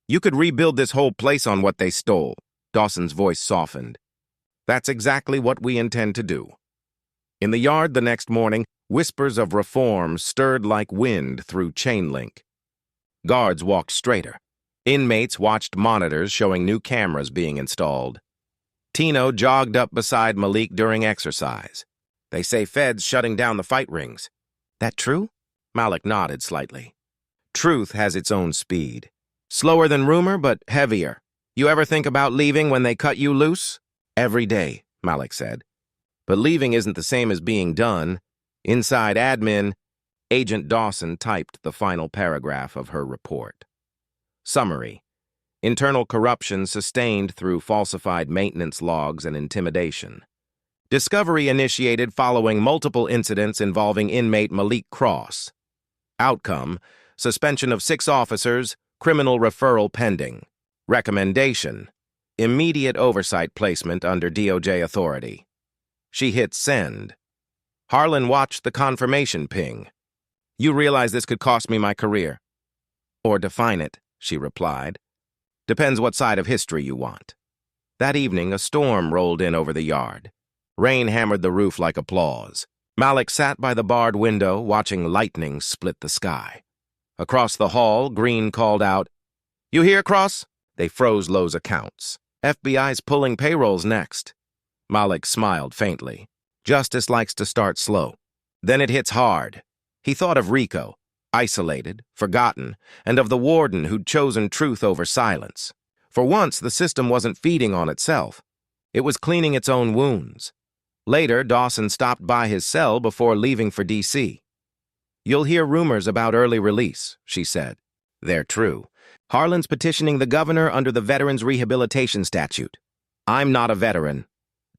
You could rebuild this whole place on what they stole. Dawson's voice softened. That's exactly what we intend to do. In the yard the next morning, whispers of reform stirred like wind through chain link. Guards walked straighter. Inmates watched monitors showing new cameras being installed. Tino jogged up beside Malik during exercise. They say feds shutting down the fight rings. That true? Malik nodded slightly. Truth has its own speed. Slower than rumor, but heavier. You ever think about leaving when they cut you loose? Every day, Malik said. But leaving isn't the same as being done. Inside admin, Agent Dawson typed the final paragraph of her report. Summary. Internal corruption sustained through falsified maintenance logs and intimidation. Discovery initiated following multiple incidents involving inmate Malik Cross. Outcome, suspension of 6 officers, criminal referral pending. Recommendation, immediate oversight placement under DOJ authority. She hit send. Harlan watched the confirmation ping. You realize this could cost me my career. Or define it, she replied. Depends what side of history you want. That evening, a storm rolled in over the yard. Rain hammered the roof like applause. Malik sat by the barred window, watching lightning split the sky. Across the hall, Green called out, You hear, Cross? They froze Lowe's accounts. FBI's pulling payrolls next. Malik smiled faintly. Justice likes to start slow. Then it hits hard. He thought of Rico, isolated, forgotten, and of the warden who'd chosen truth over silence. For once, the system wasn't feeding on itself. It was cleaning its own wounds. Later, Dawson stopped by his cell before leaving for D.C. You'll hear rumors about early release, she said. They're true. Harlan's petitioning the governor under the Veterans Rehabilitation Statute. I'm not a veteran.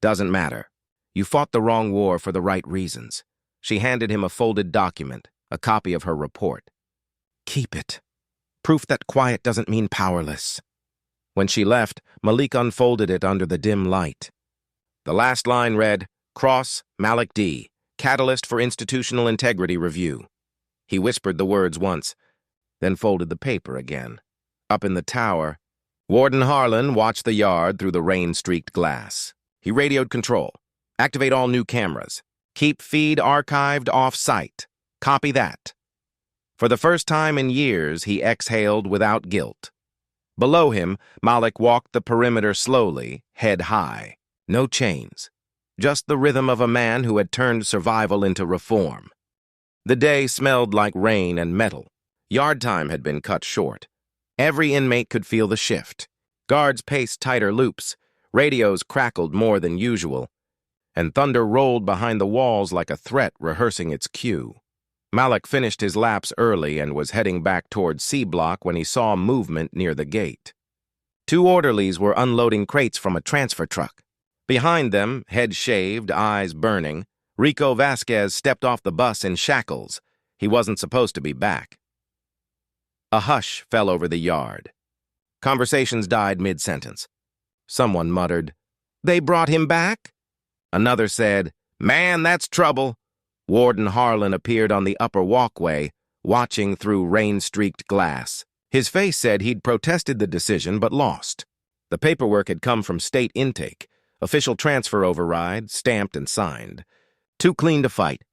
Doesn't matter. You fought the wrong war for the right reasons. She handed him a folded document, a copy of her report. Keep it. Proof that quiet doesn't mean powerless. When she left, Malik unfolded it under the dim light. The last line read, Cross, Malik D., Catalyst for Institutional Integrity Review. He whispered the words once, then folded the paper again. Up in the tower, Warden Harlan watched the yard through the rain-streaked glass. He radioed control. Activate all new cameras. Keep feed archived off-site. Copy that. For the first time in years, he exhaled without guilt. Below him, Malik walked the perimeter slowly, head high. No chains. Just the rhythm of a man who had turned survival into reform. The day smelled like rain and metal. Yard time had been cut short. Every inmate could feel the shift. Guards paced tighter loops. Radios crackled more than usual. And thunder rolled behind the walls like a threat rehearsing its cue. Malik finished his laps early and was heading back toward C Block when he saw movement near the gate. 2 orderlies were unloading crates from a transfer truck. Behind them, head shaved, eyes burning, Rico Vasquez stepped off the bus in shackles. He wasn't supposed to be back. A hush fell over the yard. Conversations died mid-sentence. Someone muttered, They brought him back? Another said, Man, that's trouble. Warden Harlan appeared on the upper walkway, watching through rain-streaked glass. His face said he'd protested the decision but lost. The paperwork had come from state intake, official transfer override, stamped and signed. Too clean to fight.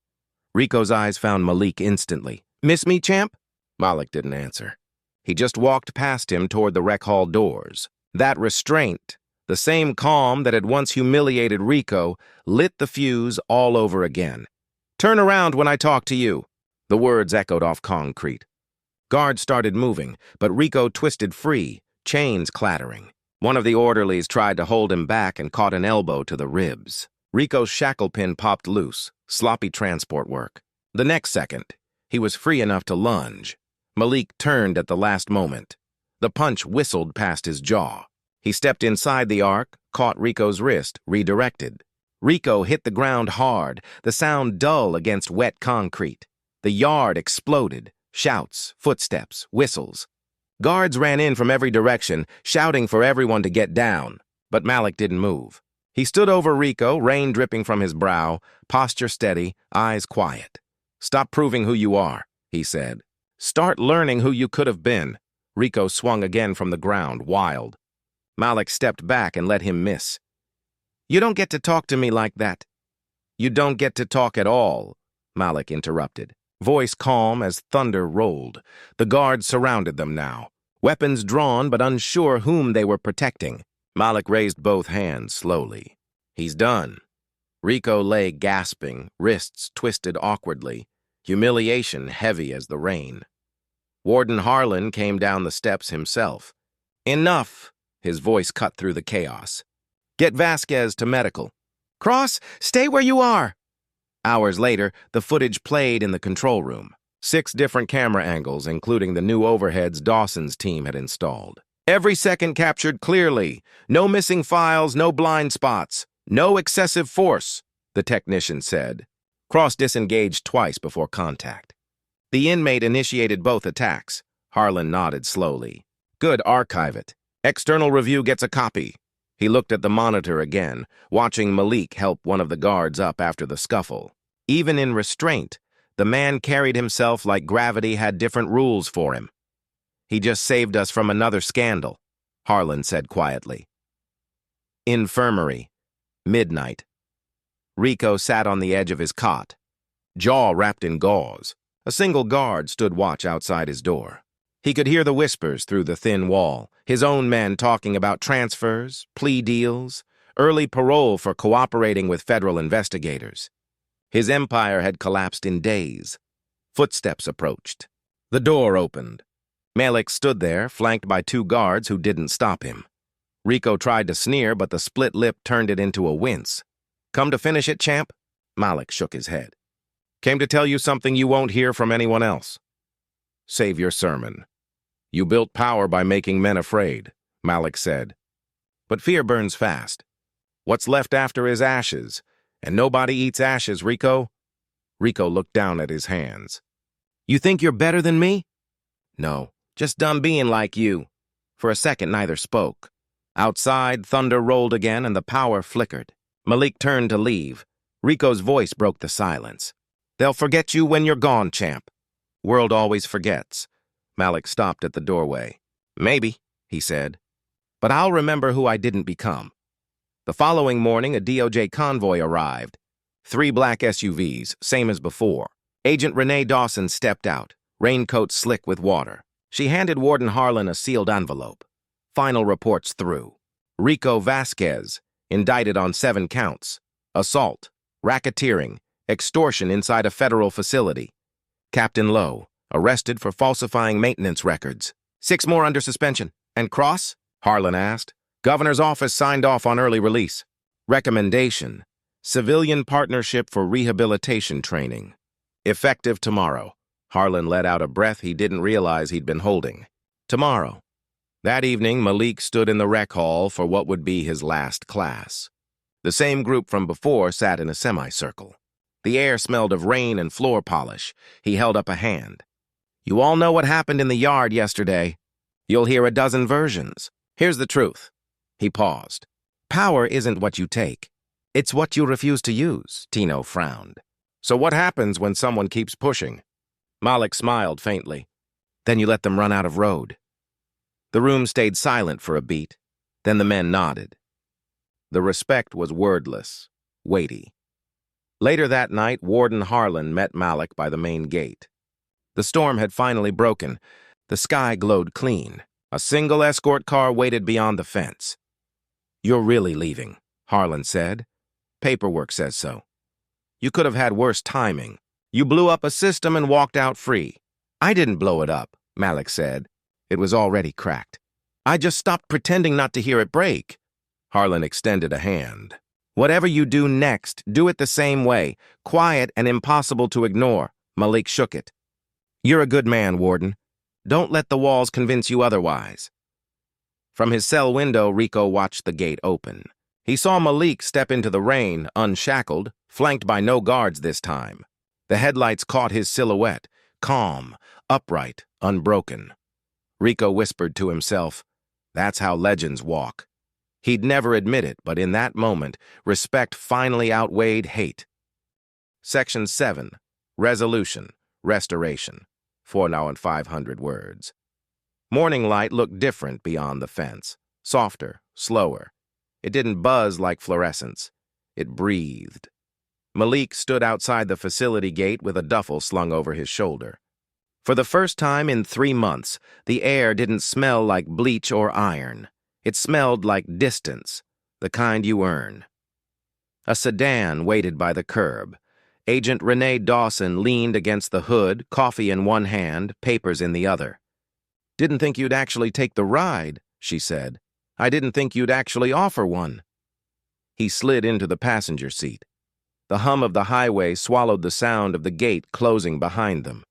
Rico's eyes found Malik instantly. Miss me, champ? Malik didn't answer. He just walked past him toward the rec hall doors. That restraint, the same calm that had once humiliated Rico, lit the fuse all over again. "Turn around when I talk to you." The words echoed off concrete. Guards started moving, but Rico twisted free, chains clattering. One of the orderlies tried to hold him back and caught an elbow to the ribs. Rico's shackle pin popped loose, sloppy transport work. The next second, he was free enough to lunge. Malik turned at the last moment. The punch whistled past his jaw. He stepped inside the arc, caught Rico's wrist, redirected. Rico hit the ground hard, the sound dull against wet concrete. The yard exploded, shouts, footsteps, whistles. Guards ran in from every direction, shouting for everyone to get down, but Malik didn't move. He stood over Rico, rain dripping from his brow, posture steady, eyes quiet. "Stop proving who you are," he said. "Start learning who you could have been." Rico swung again from the ground, wild. Malik stepped back and let him miss. "You don't get to talk to me like that." "You don't get to talk at all," Malik interrupted. Voice calm as thunder rolled. The guards surrounded them now, weapons drawn but unsure whom they were protecting. Malik raised both hands slowly. "He's done." Rico lay gasping, wrists twisted awkwardly, humiliation heavy as the rain. Warden Harlan came down the steps himself. "Enough!" His voice cut through the chaos. "Get Vasquez to medical." "Cross, stay where you are!" Hours later, the footage played in the control room. 6 different camera angles, including the new overheads Dawson's team had installed. Every second captured clearly. No missing files, no blind spots. No excessive force, the technician said. Cross disengaged twice before contact. The inmate initiated both attacks. Harlan nodded slowly. "Good, archive it. External review gets a copy." He looked at the monitor again, watching Malik help one of the guards up after the scuffle. Even in restraint, the man carried himself like gravity had different rules for him. "He just saved us from another scandal," Harlan said quietly. Infirmary. Midnight. Rico sat on the edge of his cot, jaw wrapped in gauze. A single guard stood watch outside his door. He could hear the whispers through the thin wall, his own men talking about transfers, plea deals, early parole for cooperating with federal investigators. His empire had collapsed in days. Footsteps approached. The door opened. Malik stood there, flanked by 2 guards who didn't stop him. Rico tried to sneer, but the split lip turned it into a wince. "Come to finish it, champ?" Malik shook his head. "Came to tell you something you won't hear from anyone else." "Save your sermon. You built power by making men afraid," Malik said. "But fear burns fast. What's left after is ashes, and nobody eats ashes, Rico." Rico looked down at his hands. "You think you're better than me?" "No, just done being like you." For a second, neither spoke. Outside, thunder rolled again and the power flickered. Malik turned to leave. Rico's voice broke the silence. "They'll forget you when you're gone, champ." "World always forgets." Malik stopped at the doorway. "Maybe," he said. "But I'll remember who I didn't become." The following morning, a DOJ convoy arrived. 3 black SUVs, same as before. Agent Renee Dawson stepped out, raincoat slick with water. She handed Warden Harlan a sealed envelope. Final reports through. Rico Vasquez, indicted on 7 counts. Assault, racketeering, extortion inside a federal facility. Captain Lowe, arrested for falsifying maintenance records. 6 more under suspension. "And Cross?" Harlan asked. "Governor's office signed off on early release." Recommendation: Civilian Partnership for Rehabilitation Training. Effective tomorrow. Harlan let out a breath he didn't realize he'd been holding. Tomorrow. That evening, Malik stood in the rec hall for what would be his last class. The same group from before sat in a semicircle. The air smelled of rain and floor polish. He held up a hand. "You all know what happened in the yard yesterday. You'll hear a dozen versions. Here's the truth." He paused. "Power isn't what you take. It's what you refuse to use," Tino frowned. "So what happens when someone keeps pushing?" Malik smiled faintly. "Then you let them run out of road." The room stayed silent for a beat. Then the men nodded. The respect was wordless, weighty. Later that night, Warden Harlan met Malik by the main gate. The storm had finally broken. The sky glowed clean. A single escort car waited beyond the fence. "You're really leaving," Harlan said. "Paperwork says so. You could have had worse timing. You blew up a system and walked out free." "I didn't blow it up," Malik said. "It was already cracked. I just stopped pretending not to hear it break." Harlan extended a hand. "Whatever you do next, do it the same way. Quiet and impossible to ignore." Malik shook it. "You're a good man, Warden. Don't let the walls convince you otherwise." From his cell window, Rico watched the gate open. He saw Malik step into the rain, unshackled, flanked by no guards this time. The headlights caught his silhouette, calm, upright, unbroken. Rico whispered to himself, "That's how legends walk." He'd never admit it, but in that moment, respect finally outweighed hate. Section 7. Resolution. Restoration. 4,500 words. Morning light looked different beyond the fence. Softer, slower. It didn't buzz like fluorescence. It breathed. Malik stood outside the facility gate with a duffel slung over his shoulder. For the first time in 3 months, the air didn't smell like bleach or iron. It smelled like distance, the kind you earn. A sedan waited by the curb. Agent Renee Dawson leaned against the hood, coffee in one hand, papers in the other. "Didn't think you'd actually take the ride," she said. "I didn't think you'd actually offer one." He slid into the passenger seat. The hum of the highway swallowed the sound of the gate closing behind them.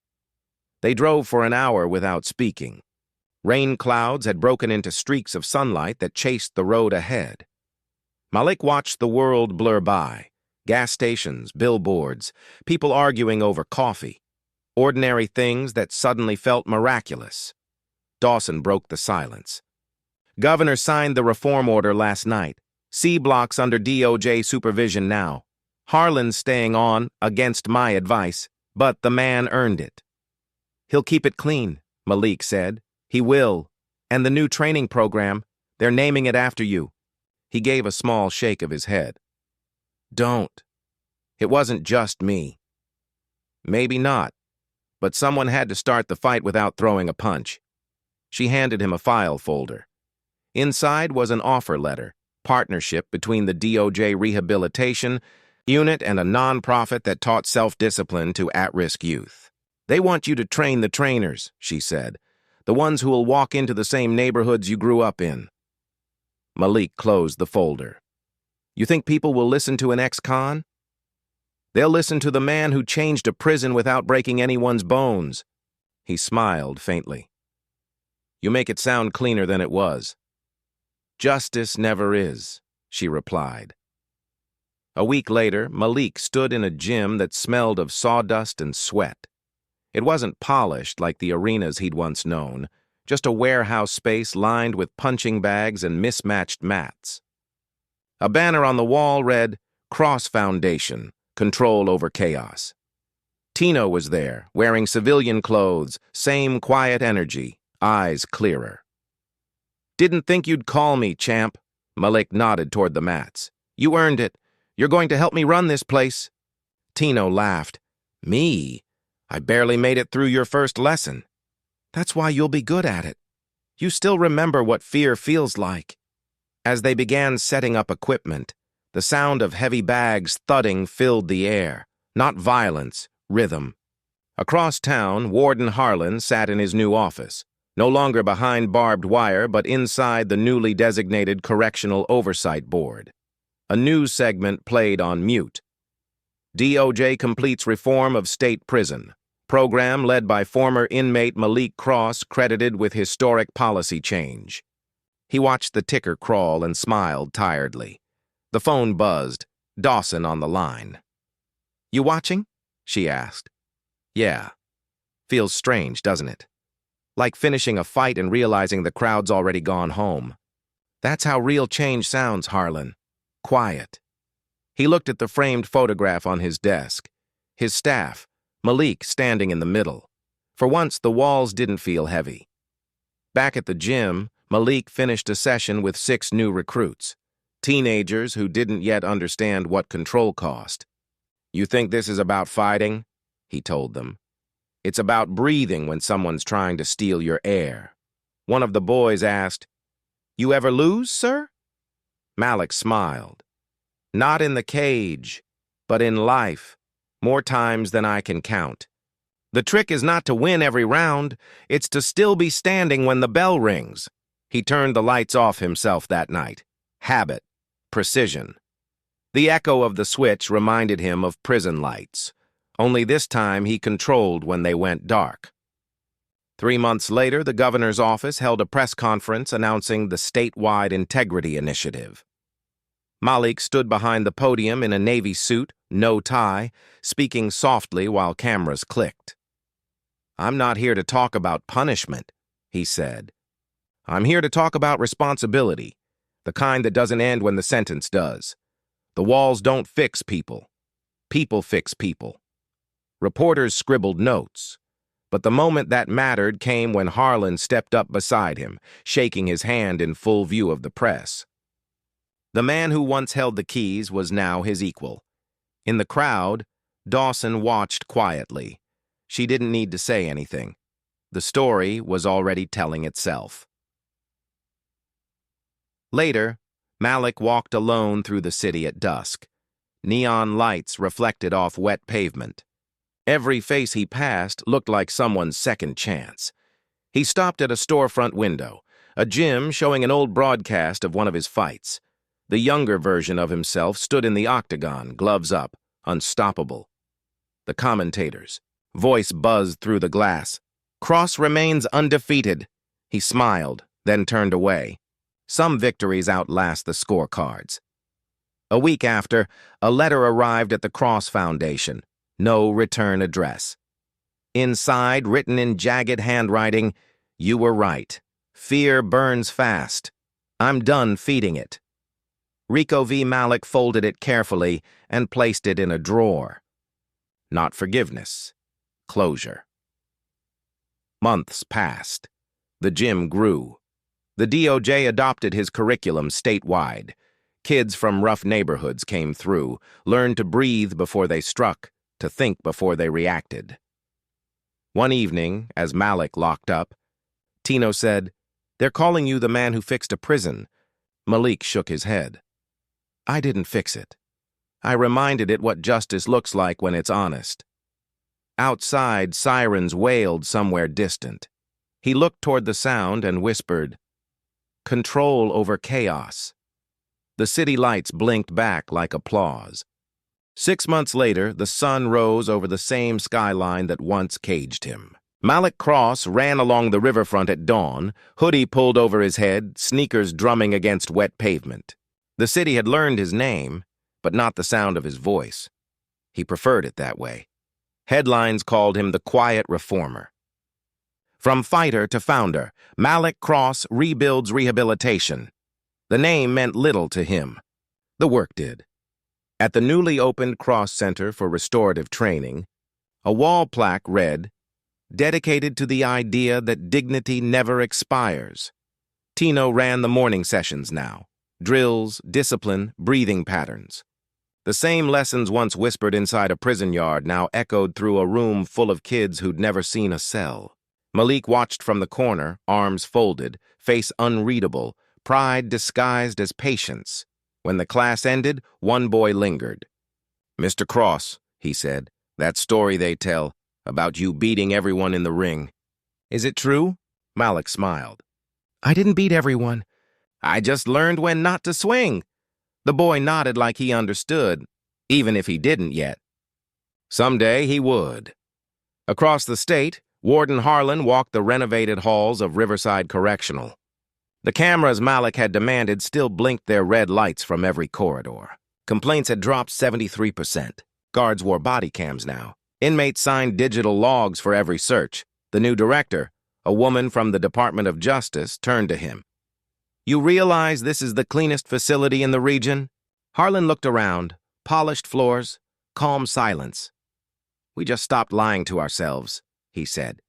They drove for an hour without speaking. Rain clouds had broken into streaks of sunlight that chased the road ahead. Malik watched the world blur by. Gas stations, billboards, people arguing over coffee. Ordinary things that suddenly felt miraculous. Dawson broke the silence. "Governor signed the reform order last night. C blocks under DOJ supervision now. Harlan's staying on, against my advice, but the man earned it." "He'll keep it clean," Malik said. "He will. And the new training program, they're naming it after you." He gave a small shake of his head. "Don't. It wasn't just me." "Maybe not, but someone had to start the fight without throwing a punch." She handed him a file folder. Inside was an offer letter, partnership between the DOJ Rehabilitation Unit and a nonprofit that taught self-discipline to at-risk youth. "They want you to train the trainers," she said, "the ones who will walk into the same neighborhoods you grew up in." Malik closed the folder. "You think people will listen to an ex-con?" "They'll listen to the man who changed a prison without breaking anyone's bones." He smiled faintly. "You make it sound cleaner than it was." "Justice never is," she replied. A week later, Malik stood in a gym that smelled of sawdust and sweat. It wasn't polished like the arenas he'd once known, just a warehouse space lined with punching bags and mismatched mats. A banner on the wall read, "Cross Foundation, Control Over Chaos." Tino was there, wearing civilian clothes, same quiet energy, eyes clearer. "Didn't think you'd call me, champ." Malik nodded toward the mats. "You earned it. You're going to help me run this place." Tino laughed. "Me? I barely made it through your first lesson." "That's why you'll be good at it. You still remember what fear feels like." As they began setting up equipment, the sound of heavy bags thudding filled the air. Not violence, rhythm. Across town, Warden Harlan sat in his new office, no longer behind barbed wire, but inside the newly designated Correctional Oversight Board. A news segment played on mute. DOJ completes reform of state prison. Program led by former inmate Malik Cross, credited with historic policy change. He watched the ticker crawl and smiled tiredly. The phone buzzed. Dawson on the line. "You watching?" she asked. "Yeah. Feels strange, doesn't it? Like finishing a fight and realizing the crowd's already gone home. That's how real change sounds, Harlan. Quiet." He looked at the framed photograph on his desk. His staff, Malik standing in the middle. For once, the walls didn't feel heavy. Back at the gym, Malik finished a session with 6 new recruits. Teenagers who didn't yet understand what control cost. "You think this is about fighting?" he told them. It's about breathing when someone's trying to steal your air. One of the boys asked, "You ever lose, sir?" Malik smiled. "Not in the cage, but in life, more times than I can count. The trick is not to win every round, it's to still be standing when the bell rings." He turned the lights off himself that night. Habit, precision. The echo of the switch reminded him of prison lights. Only this time he controlled when they went dark. 3 months later, the governor's office held a press conference announcing the statewide integrity initiative. Malik stood behind the podium in a navy suit, no tie, speaking softly while cameras clicked. "I'm not here to talk about punishment," he said. "I'm here to talk about responsibility, the kind that doesn't end when the sentence does. The walls don't fix people. People fix people." Reporters scribbled notes, but the moment that mattered came when Harlan stepped up beside him, shaking his hand in full view of the press. The man who once held the keys was now his equal. In the crowd, Dawson watched quietly. She didn't need to say anything. The story was already telling itself. Later, Malik walked alone through the city at dusk. Neon lights reflected off wet pavement. Every face he passed looked like someone's second chance. He stopped at a storefront window, a gym showing an old broadcast of one of his fights. The younger version of himself stood in the octagon, gloves up, unstoppable. The commentators. Voice buzzed through the glass. "Cross remains undefeated." He smiled, then turned away. Some victories outlast the scorecards. A week after, a letter arrived at the Cross Foundation. No return address. Inside, written in jagged handwriting, "You were right. Fear burns fast. I'm done feeding it." Rico V. Malik folded it carefully and placed it in a drawer. Not forgiveness. Closure. Months passed. The gym grew. The DOJ adopted his curriculum statewide. Kids from rough neighborhoods came through, learned to breathe before they struck, to think before they reacted. One evening, as Malik locked up, Tino said, "They're calling you the man who fixed a prison." Malik shook his head. "I didn't fix it. I reminded it what justice looks like when it's honest." Outside, sirens wailed somewhere distant. He looked toward the sound and whispered, "Control over chaos." The city lights blinked back like applause. 6 months later, the sun rose over the same skyline that once caged him. Malik Cross ran along the riverfront at dawn, hoodie pulled over his head, sneakers drumming against wet pavement. The city had learned his name, but not the sound of his voice. He preferred it that way. Headlines called him the quiet reformer. From fighter to founder, Malik Cross rebuilds rehabilitation. The name meant little to him. The work did. At the newly opened Cross Center for Restorative Training, a wall plaque read, "Dedicated to the idea that dignity never expires." Tino ran the morning sessions now. Drills, discipline, breathing patterns. The same lessons once whispered inside a prison yard now echoed through a room full of kids who'd never seen a cell. Malik watched from the corner, arms folded, face unreadable, pride disguised as patience. When the class ended, one boy lingered. "Mr. Cross," he said, "that story they tell about you beating everyone in the ring. Is it true?" Malik smiled. "I didn't beat everyone. I just learned when not to swing." The boy nodded like he understood, even if he didn't yet. Someday he would. Across the state, Warden Harlan walked the renovated halls of Riverside Correctional. The cameras Malik had demanded still blinked their red lights from every corridor. Complaints had dropped 73%. Guards wore body cams now. Inmates signed digital logs for every search. The new director, a woman from the Department of Justice, turned to him. "You realize this is the cleanest facility in the region?" Harlan looked around. Polished floors, calm silence. "We just stopped lying to ourselves," he said.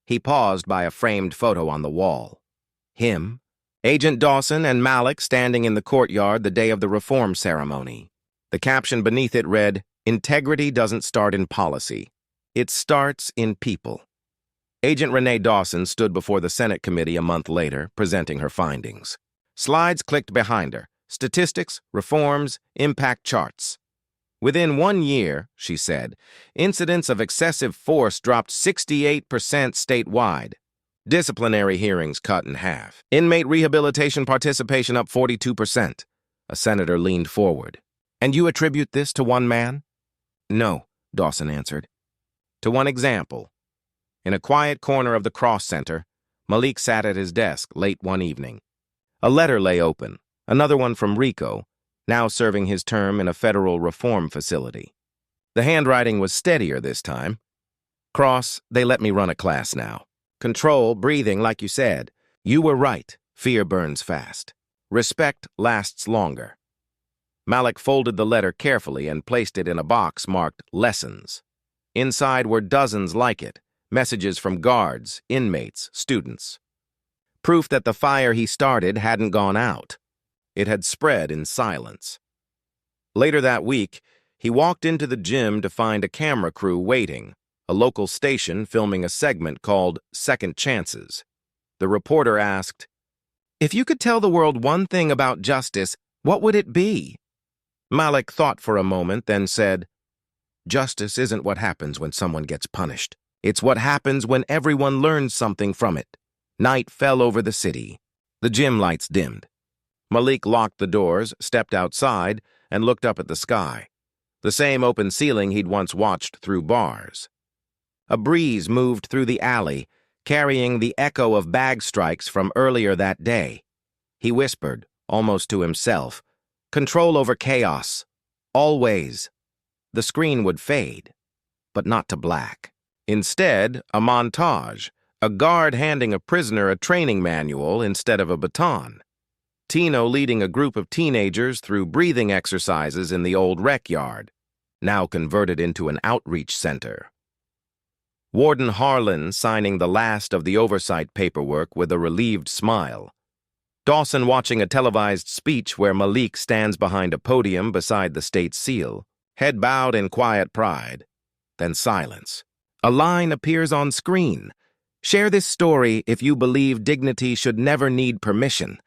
He paused by a framed photo on the wall. Him, Agent Dawson, and Malik standing in the courtyard the day of the reform ceremony. The caption beneath it read, "Integrity doesn't start in policy. It starts in people. Agent Renee Dawson stood before the Senate committee a month later, presenting her findings. Slides clicked behind her. Statistics, reforms, impact charts. Within 1 year, she said, incidents of excessive force dropped 68% statewide. Disciplinary hearings cut in half. Inmate rehabilitation participation up 42%. A senator leaned forward. And you attribute this to one man? No, Dawson answered. To one example. In a quiet corner of the Cross Center, Malik sat at his desk late one evening. A letter lay open, another one from Rico, now serving his term in a federal reform facility. The handwriting was steadier this time. Cross, they let me run a class now. Control, breathing, like you said. You were right. Fear burns fast. Respect lasts longer. Malik folded the letter carefully and placed it in a box marked Lessons. Inside were dozens like it, messages from guards, inmates, students. Proof that the fire he started hadn't gone out. It had spread in silence. Later that week, he walked into the gym to find a camera crew waiting, a local station filming a segment called Second Chances. The reporter asked, "If you could tell the world one thing about justice, what would it be?" Malik thought for a moment, then said, "Justice isn't what happens when someone gets punished. It's what happens when everyone learns something from it." Night fell over the city. The gym lights dimmed. Malik locked the doors, stepped outside, and looked up at the sky. The same open ceiling he'd once watched through bars. A breeze moved through the alley, carrying the echo of bag strikes from earlier that day. He whispered, almost to himself, "Control over chaos. Always." The screen would fade, but not to black. Instead, a montage, a guard handing a prisoner a training manual instead of a baton. Tino leading a group of teenagers through breathing exercises in the old rec yard, now converted into an outreach center. Warden Harlan signing the last of the oversight paperwork with a relieved smile. Dawson watching a televised speech where Malik stands behind a podium beside the state seal, head bowed in quiet pride. Then silence. A line appears on screen. "Share this story if you believe dignity should never need permission.